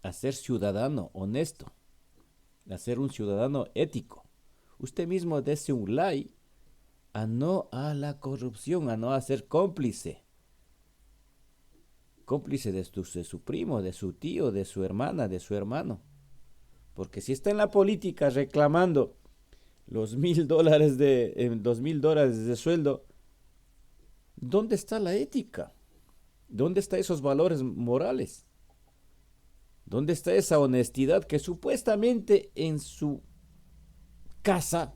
a ser ciudadano honesto, a ser un ciudadano ético. Usted mismo dése un like a no a la corrupción, a no a ser cómplice. Cómplice de su primo, de su tío, de su hermana, de su hermano. Porque si está en la política reclamando los $1,000 de sueldo, ¿dónde está la ética? ¿Dónde están esos valores morales? ¿Dónde está esa honestidad que supuestamente en su casa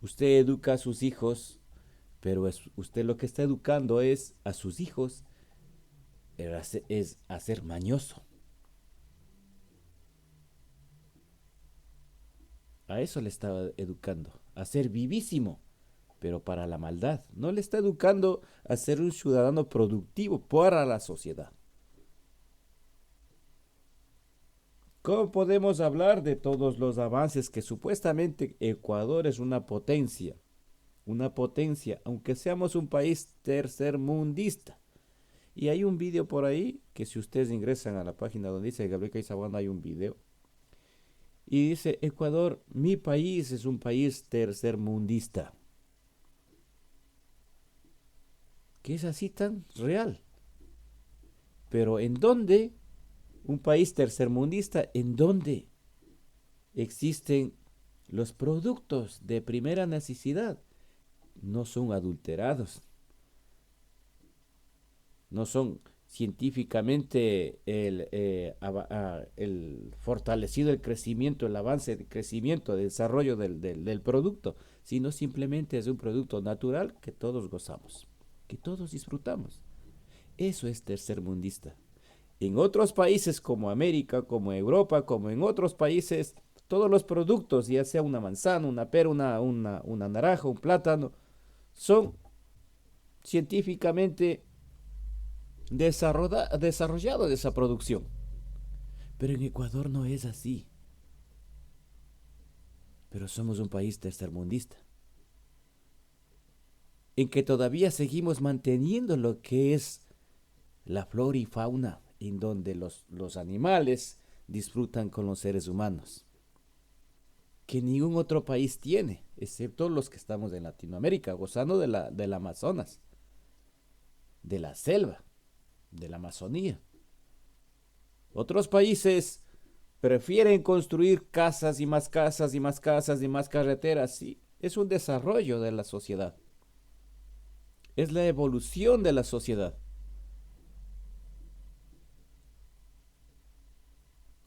usted educa a sus hijos, pero usted lo que está educando es a sus hijos es a ser mañoso? A eso le está educando, a ser vivísimo, pero para la maldad. No le está educando a ser un ciudadano productivo para la sociedad. ¿Cómo podemos hablar de todos los avances que supuestamente Ecuador es una potencia? Una potencia, aunque seamos un país tercermundista. Y hay un video por ahí que si ustedes ingresan a la página donde dice Gabriel Caizabanda, hay un video. Y dice, Ecuador, mi país es un país tercermundista. Que es así tan real. Pero ¿en dónde un país tercermundista? ¿En dónde existen los productos de primera necesidad? No son adulterados. No son científicamente el fortalecido el crecimiento, el avance de crecimiento, de desarrollo del producto, sino simplemente es un producto natural que todos gozamos, que todos disfrutamos. Eso es tercermundista. En otros países como América, como Europa, como en otros países, todos los productos, ya sea una manzana, una pera, una naranja, un plátano, son científicamente desarrollado de esa producción. Pero en Ecuador no es así. Pero somos un país tercermundista, en que todavía seguimos manteniendo lo que es la flora y fauna, en donde los animales disfrutan con los seres humanos, que ningún otro país tiene, excepto los que estamos en Latinoamérica, gozando del Amazonas, de la selva, de la Amazonía. Otros países prefieren construir casas y más casas y más casas y más carreteras. Sí, es un desarrollo de la sociedad. Es la evolución de la sociedad.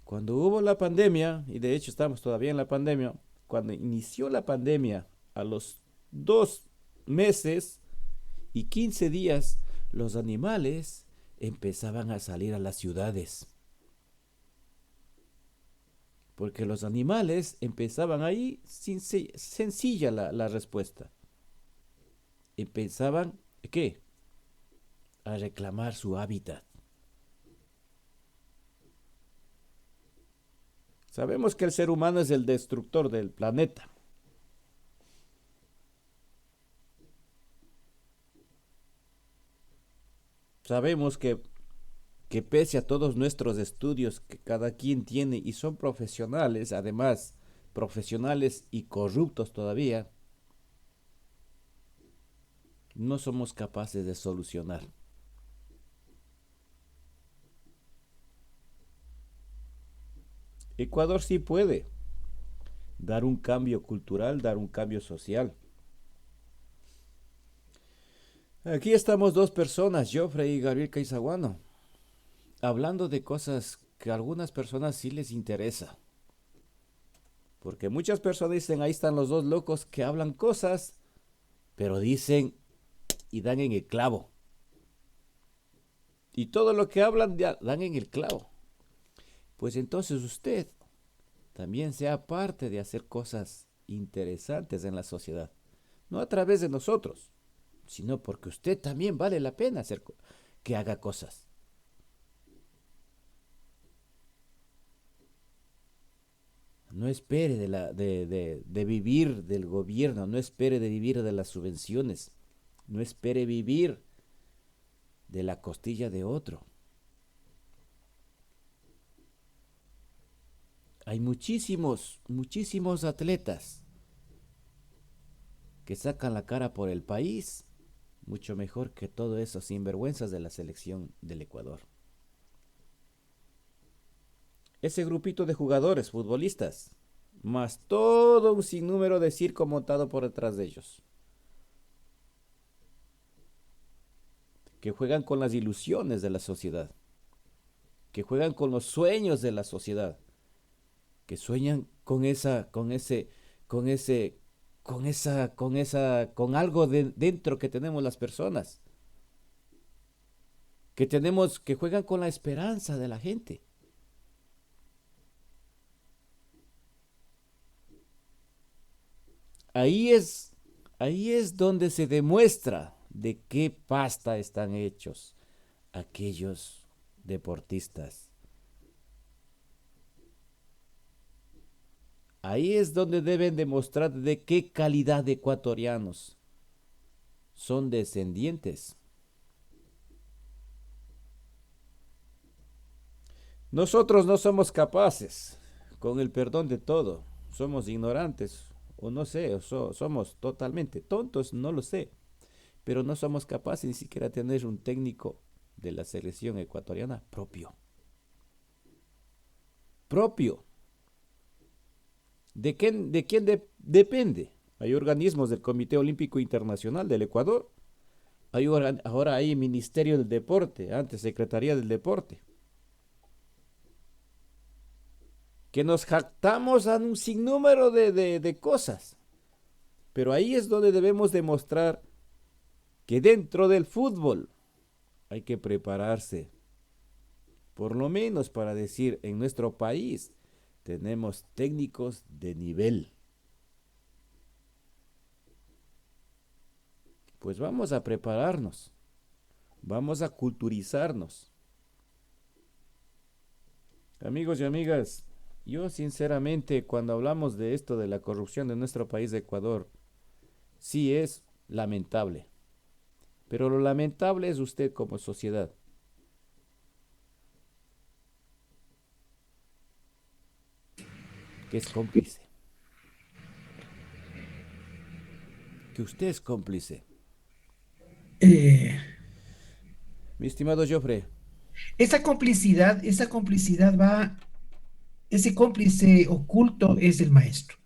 Cuando hubo la pandemia, y de hecho estamos todavía en la pandemia, cuando inició la pandemia, a los 2 meses y 15 días, los animales empezaban a salir a las ciudades. porque los animales empezaban ahí sencilla la respuesta. Empezaban, ¿qué? A reclamar su hábitat. Sabemos que el ser humano es el destructor del planeta. Sabemos que pese a todos nuestros estudios que cada quien tiene y son profesionales, además profesionales y corruptos todavía, no somos capaces de solucionar. Ecuador sí puede dar un cambio cultural, dar un cambio social. Aquí estamos dos personas, Joffrey y Gabriel Caizaguano, hablando de cosas que a algunas personas sí les interesa. Porque muchas personas dicen, ahí están los dos locos que hablan cosas, pero dicen y dan en el clavo. Y todo lo que hablan dan en el clavo. Pues entonces usted también sea parte de hacer cosas interesantes en la sociedad. No a través de nosotros, sino porque usted también vale la pena que haga cosas. No espere de vivir del gobierno, no espere de vivir de las subvenciones, no espere vivir de la costilla de otro. Hay muchísimos atletas que sacan la cara por el país, mucho mejor que todos esos sinvergüenzas de la selección del Ecuador. Ese grupito de jugadores, futbolistas, más todo un sinnúmero de circo montado por detrás de ellos, que juegan con las ilusiones de la sociedad, que juegan con los sueños de la sociedad, que sueñan con algo dentro que tenemos las personas, que juegan con la esperanza de la gente. Ahí es, ahí es donde se demuestra de qué pasta están hechos aquellos deportistas. Ahí es donde deben demostrar de qué calidad de ecuatorianos son descendientes. Nosotros no somos capaces, con el perdón de todo, somos ignorantes, o no sé, somos totalmente tontos, no lo sé, pero no somos capaces ni siquiera de tener un técnico de la selección ecuatoriana propio. Propio. ¿De quién depende? Hay organismos del Comité Olímpico Internacional del Ecuador. Ahora hay Ministerio del Deporte, antes Secretaría del Deporte. Que nos jactamos a un sinnúmero de cosas. Pero ahí es donde debemos demostrar que dentro del fútbol hay que prepararse. Por lo menos para decir, en nuestro país tenemos técnicos de nivel. Pues vamos a prepararnos, vamos a culturizarnos. Amigos y amigas, yo sinceramente cuando hablamos de esto de la corrupción de nuestro país de Ecuador, sí es lamentable. Pero lo lamentable es usted como sociedad. Que es cómplice. Que usted es cómplice. Eh, Mi estimado Joffre, esa complicidad va, ese cómplice oculto es el maestro.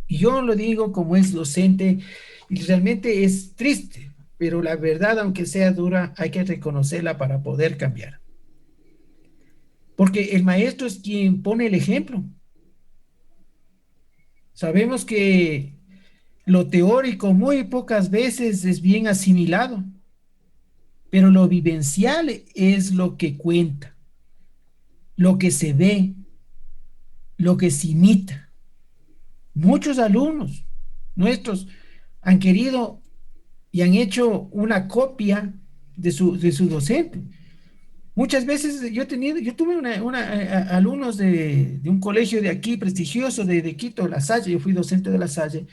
Y yo lo digo como es docente y realmente es triste, pero la verdad, aunque sea dura, hay que reconocerla para poder cambiar. Porque el maestro es quien pone el ejemplo. Sabemos que lo teórico muy pocas veces es bien asimilado, pero lo vivencial es lo que cuenta, lo que se ve, lo que se imita. Muchos alumnos nuestros han querido y han hecho una copia de su docente. Muchas veces yo tuve alumnos de un colegio de aquí prestigioso de Quito, La Salle, yo fui docente de La Salle,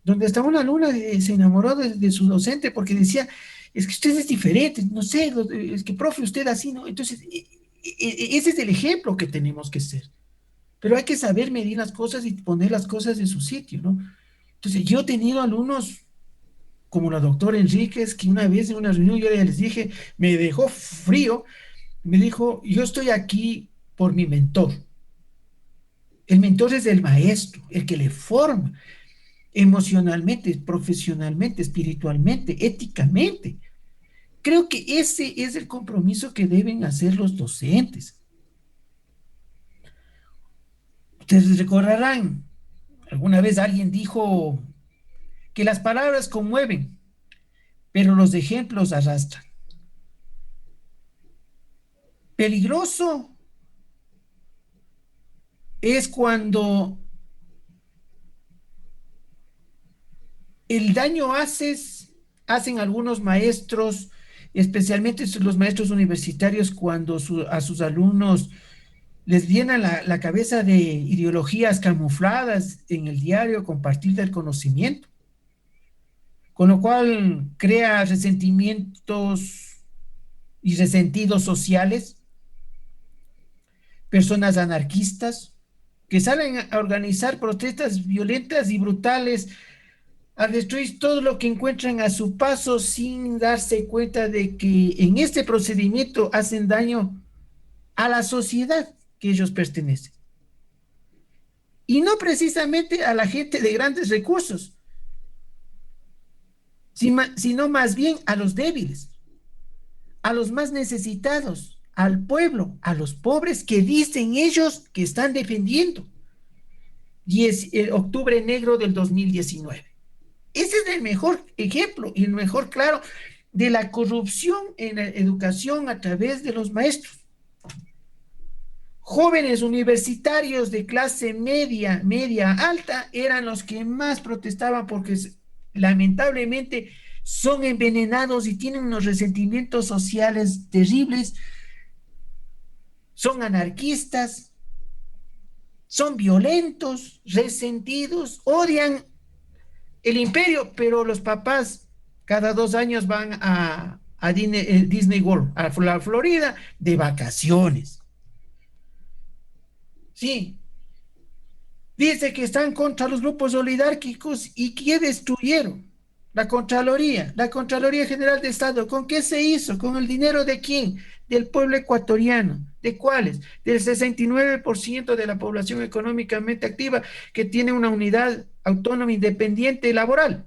donde hasta una alumna se enamoró de su docente porque decía, es que usted es diferente, no sé, es que profe, usted así, ¿no? Entonces, ese es el ejemplo que tenemos que ser. Pero hay que saber medir las cosas y poner las cosas en su sitio, ¿no? Entonces, yo he tenido alumnos como la doctora Enríquez, que una vez en una reunión yo ya les dije, me dejó frío, me dijo, yo estoy aquí por mi mentor. El mentor es el maestro, el que le forma emocionalmente, profesionalmente, espiritualmente, éticamente. Creo que ese es el compromiso que deben hacer los docentes. Ustedes recordarán, alguna vez alguien dijo que las palabras conmueven, pero los ejemplos arrastran. Peligroso es cuando el daño hacen algunos maestros, especialmente los maestros universitarios, cuando a sus alumnos les llenan la cabeza de ideologías camufladas en el diario compartir del conocimiento, con lo cual crea resentimientos y resentidos sociales, personas anarquistas que salen a organizar protestas violentas y brutales a destruir todo lo que encuentran a su paso sin darse cuenta de que en este procedimiento hacen daño a la sociedad que ellos pertenecen. Y no precisamente a la gente de grandes recursos, sino más bien a los débiles, a los más necesitados, al pueblo, a los pobres que dicen ellos que están defendiendo. Y es el octubre negro del 2019. Ese es el mejor ejemplo y el mejor claro de la corrupción en la educación a través de los maestros. Jóvenes universitarios de clase media, media alta, eran los que más protestaban porque lamentablemente son envenenados y tienen unos resentimientos sociales terribles, son anarquistas, son violentos, resentidos, odian el imperio, pero los papás cada 2 años van a Disney World, a la Florida, de vacaciones. Sí, dice que están contra los grupos oligárquicos y que destruyeron la Contraloría General de Estado. ¿Con qué se hizo? ¿Con el dinero de quién? Del pueblo ecuatoriano. ¿De cuáles? Del 69% de la población económicamente activa que tiene una unidad autónoma independiente laboral.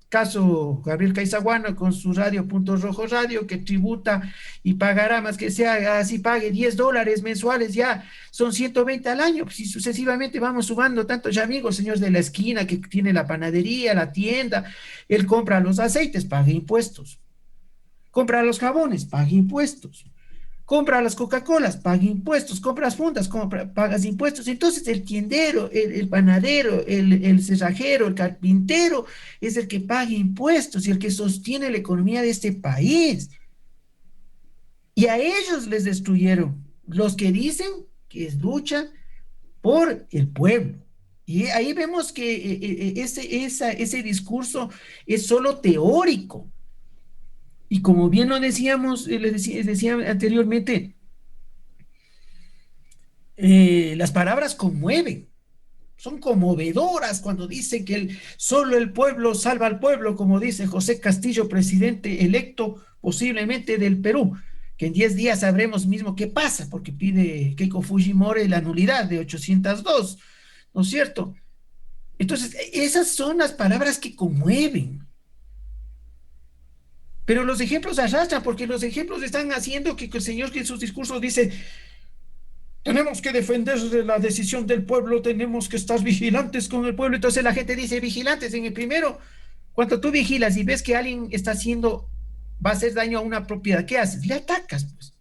Caso Gabriel Caizaguano con su radio Punto Rojo Radio, que tributa y pagará más que sea, así pague $10 mensuales, ya son 120 al año, pues, y sucesivamente vamos sumando tantos ya amigos, señores de la esquina que tiene la panadería, la tienda, él compra los aceites, paga impuestos, compra los jabones, paga impuestos, compra las Coca-Colas, paga impuestos, compras fundas, pagas impuestos. Entonces el tiendero, el panadero, el cerrajero, el carpintero es el que paga impuestos y el que sostiene la economía de este país. Y a ellos les destruyeron los que dicen que es lucha por el pueblo. Y ahí vemos que ese discurso es solo teórico. Y como bien lo decíamos, les decía anteriormente, las palabras conmueven, son conmovedoras cuando dicen que solo el pueblo salva al pueblo, como dice José Castillo, presidente electo posiblemente del Perú, que en 10 días sabremos mismo qué pasa, porque pide Keiko Fujimori la nulidad de 802, ¿no es cierto? Entonces, esas son las palabras que conmueven. Pero los ejemplos arrastran, porque los ejemplos están haciendo que el señor que en sus discursos dice, tenemos que defender la decisión del pueblo, tenemos que estar vigilantes con el pueblo. Entonces la gente dice, vigilantes en el primero. Cuando tú vigilas y ves que alguien está haciendo, va a hacer daño a una propiedad, ¿qué haces? Le atacas, pues.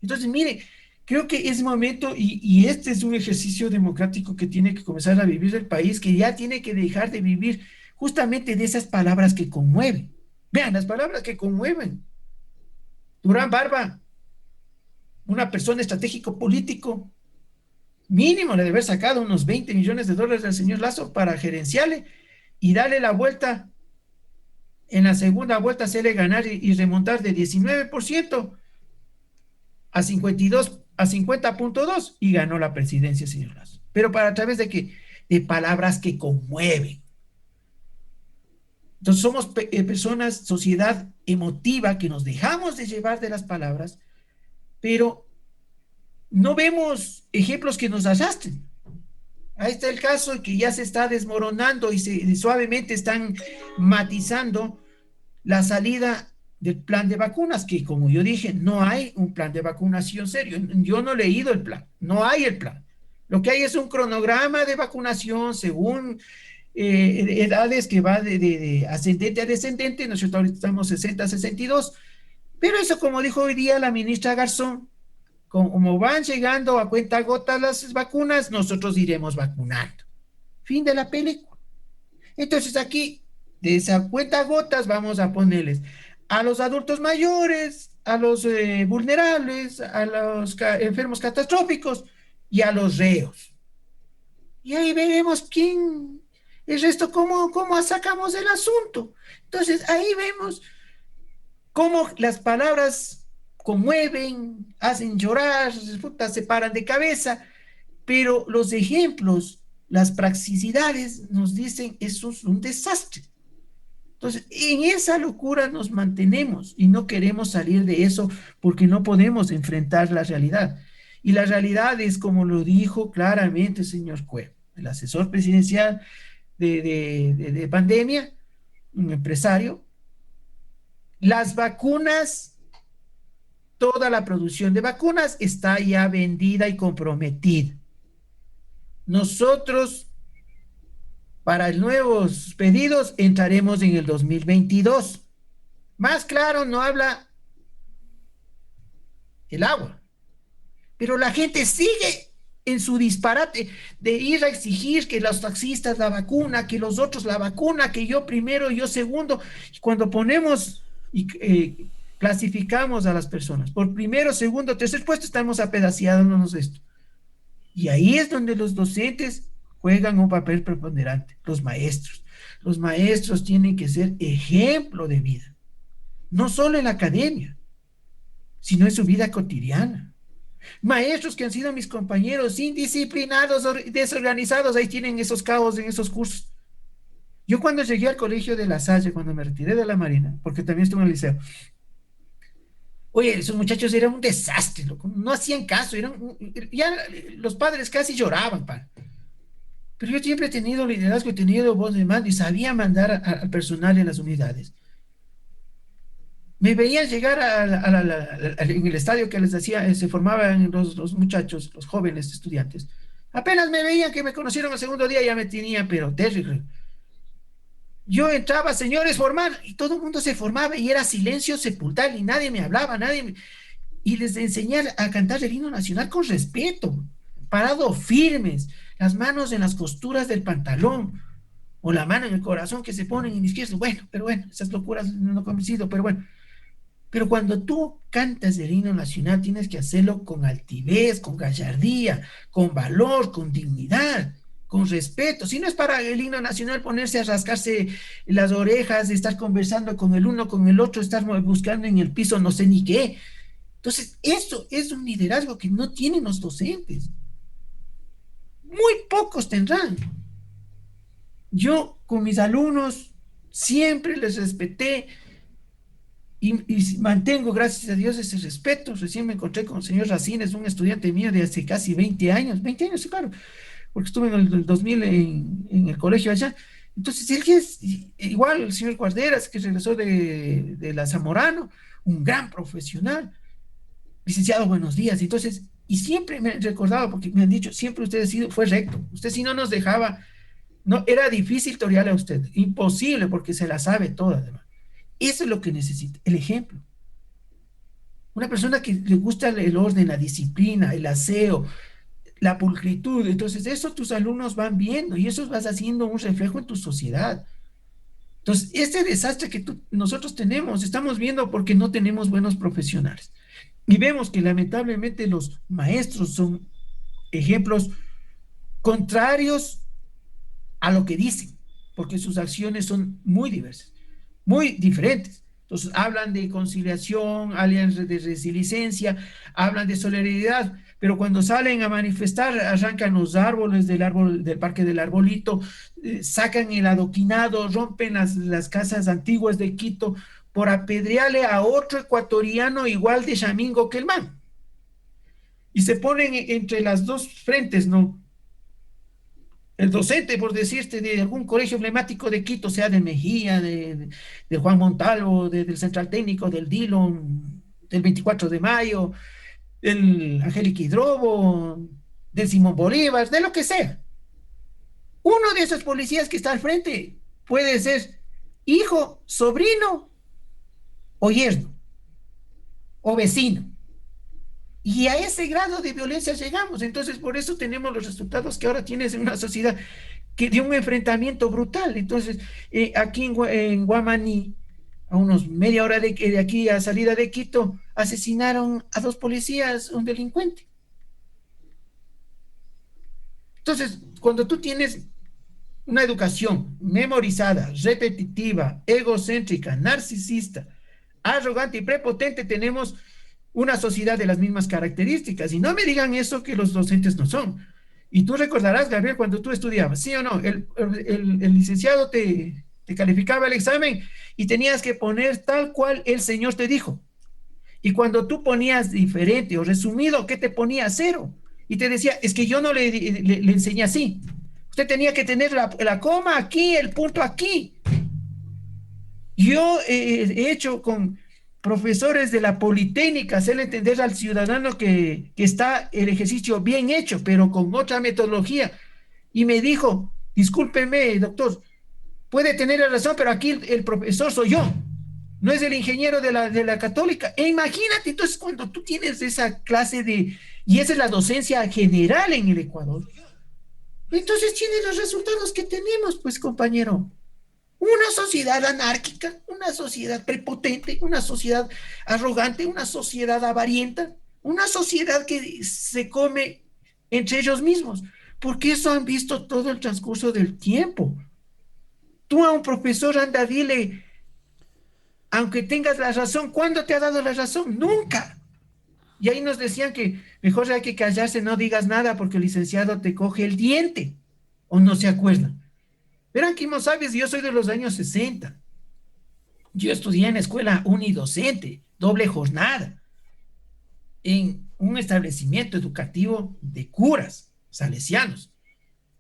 Entonces, mire, Creo que es momento, y este es un ejercicio democrático que tiene que comenzar a vivir el país, que ya tiene que dejar de vivir justamente de esas palabras que conmueven. Vean, las palabras que conmueven. Durán Barba, una persona estratégico político, mínimo le debe haber sacado unos 20 millones de dólares al señor Lazo para gerenciarle y darle la vuelta, en la segunda vuelta hacerle ganar y remontar de 19% a 52, a 50,2 y ganó la presidencia, señor Lazo. Pero para a través de que de palabras que conmueven. Entonces somos personas, sociedad emotiva que nos dejamos de llevar de las palabras, pero no vemos ejemplos que nos arrastren. Ahí está el caso que ya se está desmoronando y suavemente están matizando la salida del plan de vacunas, que como yo dije, no hay un plan de vacunación serio. Yo no he leído el plan, no hay el plan. Lo que hay es un cronograma de vacunación según edades que va de ascendente a descendente. Nosotros ahorita estamos 60, 62, pero eso, como dijo hoy día la ministra Garzón, como van llegando a cuenta gotas las vacunas, nosotros iremos vacunando. Fin de la película. Entonces aquí, de esa cuenta gotas, vamos a ponerles a los adultos mayores, a los vulnerables, a los enfermos catastróficos y a los reos. Y ahí veremos quién, el resto, cómo sacamos el asunto. Entonces ahí vemos cómo las palabras conmueven, hacen llorar, se paran de cabeza, pero los ejemplos, las practicidades nos dicen eso es un desastre. Entonces, en esa locura nos mantenemos y no queremos salir de eso porque no podemos enfrentar la realidad. Y la realidad es, como lo dijo claramente el señor Cueva, el asesor presidencial de pandemia, un empresario, las vacunas, toda la producción de vacunas está ya vendida y comprometida. Nosotros, para nuevos pedidos, entraremos en el 2022. Más claro, no habla el agua. Pero la gente sigue en su disparate de ir a exigir que los taxistas la vacuna, que los otros la vacuna, que yo primero, yo segundo. Cuando ponemos y clasificamos a las personas por primero, segundo, tercer puesto, estamos apedaciándonos esto. Y ahí es donde los docentes juegan un papel preponderante, los maestros. Los maestros tienen que ser ejemplo de vida, no solo en la academia, sino en su vida cotidiana. Maestros que han sido mis compañeros, indisciplinados, desorganizados, ahí tienen esos caos en esos cursos. Yo cuando llegué al colegio de La Salle, cuando me retiré de la Marina, porque también estuve en el liceo, oye, esos muchachos eran un desastre, loco, no hacían caso, ya los padres casi lloraban, pa. Pero yo siempre he tenido liderazgo, he tenido voz de mando y sabía mandar al personal en las unidades. Me veían llegar en el estadio que les decía, se formaban los muchachos, los jóvenes estudiantes. Apenas me veían que me conocieron el segundo día, ya me tenían, pero terrible. Yo entraba, señores, formar, y todo el mundo se formaba y era silencio sepulcral y nadie me hablaba, y les enseñé a cantar el himno nacional con respeto, parado firmes, las manos en las costuras del pantalón, o la mano en el corazón que se ponen en izquierdo. Bueno, pero bueno, esas locuras no he convencido, pero bueno. Pero cuando tú cantas el himno nacional, tienes que hacerlo con altivez, con gallardía, con valor, con dignidad, con respeto. Si no es para el himno nacional ponerse a rascarse las orejas, estar conversando con el uno, con el otro, estar buscando en el piso no sé ni qué. Entonces, eso es un liderazgo que no tienen los docentes. Muy pocos tendrán. Yo con mis alumnos siempre les respeté, y mantengo, gracias a Dios, ese respeto. Recién me encontré con el señor Racines, un estudiante mío de hace casi 20 años, 20 años, sí, claro, porque estuve en el 2000 en el colegio allá. Entonces, él es igual, el señor Guarderas, que regresó de la Zamorano, un gran profesional, licenciado, buenos días. Entonces, y siempre me han recordado, porque me han dicho, siempre usted ha sido, fue recto, usted si no nos dejaba, no, era difícil torearle a usted, imposible, porque se la sabe toda, además. Eso es lo que necesita, el ejemplo. una persona que le gusta el orden, la disciplina, el aseo, la pulcritud. Entonces, eso tus alumnos van viendo y eso vas haciendo un reflejo en tu sociedad. Entonces, este desastre que nosotros tenemos, estamos viendo porque no tenemos buenos profesionales. Y vemos que lamentablemente los maestros son ejemplos contrarios a lo que dicen, porque sus acciones son muy diversas, muy diferentes. Entonces, hablan de conciliación, hablan de resiliencia, hablan de solidaridad, pero cuando salen a manifestar, arrancan los árboles del árbol, del Parque del Arbolito, sacan el adoquinado, rompen las casas antiguas de Quito por apedrearle a otro ecuatoriano igual de chamingo que el man. Y se ponen entre las dos frentes, ¿no? El docente, por decirte, de algún colegio emblemático de Quito, sea de Mejía, de Juan Montalvo, del Central Técnico, del Dillon, del 24 de Mayo, del Angélica Hidrobo, del Simón Bolívar, de lo que sea. Uno de esos policías que está al frente puede ser hijo, sobrino o yerno o vecino. Y a ese grado de violencia llegamos. Entonces, por eso tenemos los resultados que ahora tienes en una sociedad que de un enfrentamiento brutal. Entonces, aquí en Guamaní, a unos media hora de aquí a salida de Quito, asesinaron a dos policías, un delincuente. Entonces, cuando tú tienes una educación memorizada, repetitiva, egocéntrica, narcisista, arrogante y prepotente, tenemos una sociedad de las mismas características. Y no me digan eso que los docentes no son. Y tú recordarás, Gabriel, cuando tú estudiabas, ¿sí o no? El licenciado te calificaba el examen y tenías que poner tal cual el señor te dijo. Y cuando tú ponías diferente o resumido, ¿qué te ponía? Cero. Y te decía, es que yo no le enseñé así. Usted tenía que tener la coma aquí, el punto aquí. Yo he hecho con profesores de la Politécnica hacerle entender al ciudadano que está el ejercicio bien hecho, pero con otra metodología. Y me dijo, discúlpeme, doctor, puede tener razón, pero aquí el profesor soy yo, no es el ingeniero de la Católica. E imagínate, entonces, cuando tú tienes esa clase de, y esa es la docencia general en el Ecuador, entonces tienes los resultados que tenemos, pues, compañero. Una sociedad anárquica, una sociedad prepotente, una sociedad arrogante, una sociedad avarienta, una sociedad que se come entre ellos mismos, porque eso han visto todo el transcurso del tiempo. Tú a un profesor anda, dile, aunque tengas la razón, ¿cuándo te ha dado la razón? Nunca. Y ahí nos decían que mejor hay que callarse, no digas nada porque el licenciado te coge el diente o no se acuerda. Verán que no sabes, yo soy de los años 60. Yo estudié en escuela unidocente, doble jornada, en un establecimiento educativo de curas salesianos,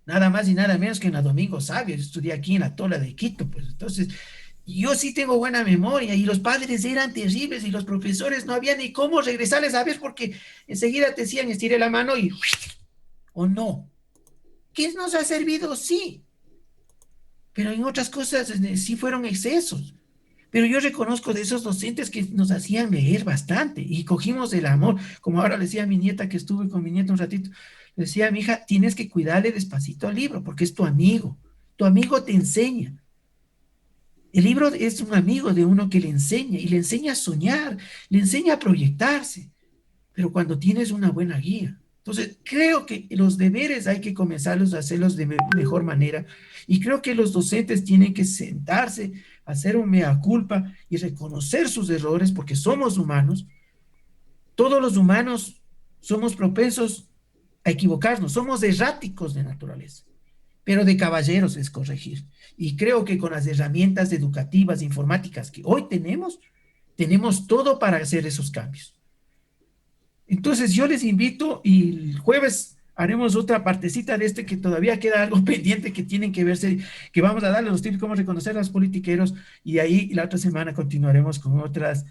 nada más y nada menos que en la Domingo Sabio. Yo estudié aquí en la Tola de Quito, pues entonces yo sí tengo buena memoria y los padres eran terribles y los profesores no había ni cómo regresarles a ver porque enseguida te decían estire la mano y o no. ¿Qué nos ha servido? Sí, pero en otras cosas sí fueron excesos. Pero yo reconozco de esos docentes que nos hacían leer bastante y cogimos el amor, como ahora le decía a mi nieta que estuve con mi nieta un ratito, le decía a mi hija, tienes que cuidarle despacito al libro porque es tu amigo te enseña. El libro es un amigo de uno que le enseña y le enseña a soñar, le enseña a proyectarse, pero cuando tienes una buena guía. Entonces, creo que los deberes hay que comenzarlos a hacerlos de mejor manera y creo que los docentes tienen que sentarse, hacer un mea culpa y reconocer sus errores porque somos humanos. Todos los humanos somos propensos a equivocarnos, somos erráticos de naturaleza, pero de caballeros es corregir. Y creo que con las herramientas educativas, informáticas que hoy tenemos todo para hacer esos cambios. Entonces yo les invito y el jueves haremos otra partecita de este que todavía queda algo pendiente que tienen que verse, que vamos a darle los tips cómo reconocer a los politiqueros y ahí la otra semana continuaremos con otros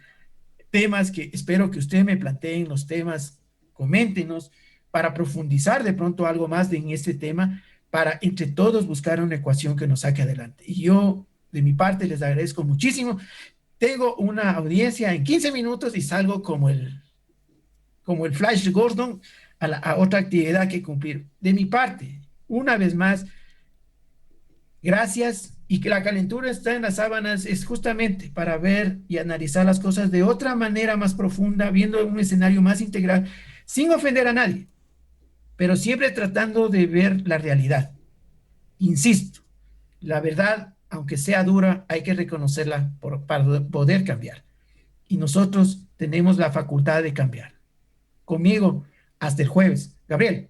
temas que espero que ustedes me planteen los temas, coméntenos para profundizar de pronto algo más en este tema, para entre todos buscar una ecuación que nos saque adelante. Y yo de mi parte les agradezco muchísimo tengo una audiencia en 15 minutos y salgo como el Flash Gordon a otra actividad que cumplir. De mi parte, una vez más, gracias y que la calentura está en las sábanas es justamente para ver y analizar las cosas de otra manera más profunda, viendo un escenario más integral, sin ofender a nadie, pero siempre tratando de ver la realidad. Insisto, la verdad, aunque sea dura, hay que reconocerla para poder cambiar. Y nosotros tenemos la facultad de cambiar. Conmigo, hasta el jueves. Gabriel.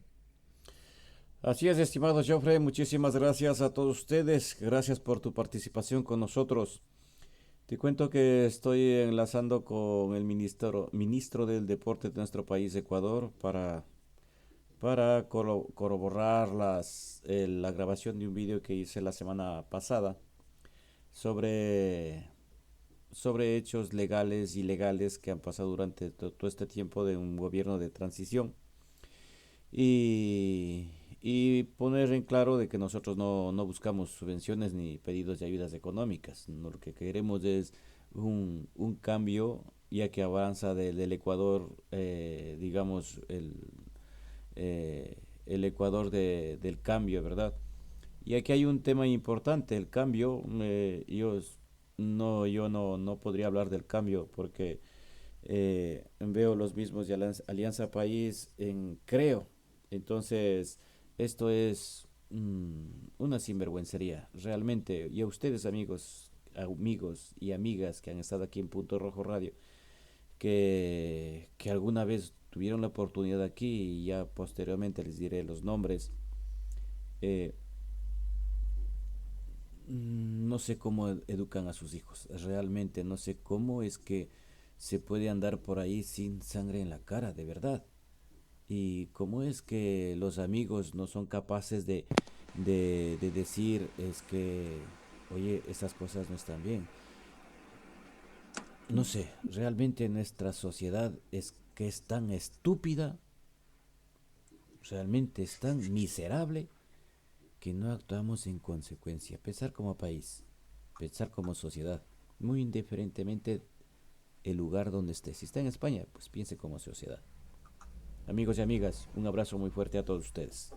Así es, estimado Joffrey, muchísimas gracias a todos ustedes, gracias por tu participación con nosotros. Te cuento que estoy enlazando con el ministro del Deporte de nuestro país, Ecuador, para corroborar la grabación de un video que hice la semana pasada sobre, sobre hechos legales y ilegales que han pasado durante todo este tiempo de un gobierno de transición. Y, y poner en claro de que nosotros no buscamos subvenciones ni pedidos de ayudas económicas. Lo que queremos es un cambio, ya que avanza del Ecuador, digamos, el Ecuador del cambio, ¿verdad? Y aquí hay un tema importante, el cambio. Yo no podría hablar del cambio porque veo los mismos de Alianza País creo. Entonces, esto es una sinvergüencería, realmente. Y a ustedes, amigos y amigas que han estado aquí en Punto Rojo Radio, que alguna vez tuvieron la oportunidad aquí y ya posteriormente les diré los nombres. eh, no sé cómo educan a sus hijos, realmente no sé cómo es que se puede andar por ahí sin sangre en la cara, de verdad. Y cómo es que los amigos no son capaces de decir, es que, oye, esas cosas no están bien. No sé, realmente nuestra sociedad es que es tan estúpida, realmente es tan miserable, que no actuamos en consecuencia. Pensar como país, pensar como sociedad, muy indiferentemente el lugar donde esté. Si está en España, pues piense como sociedad. Amigos y amigas, un abrazo muy fuerte a todos ustedes.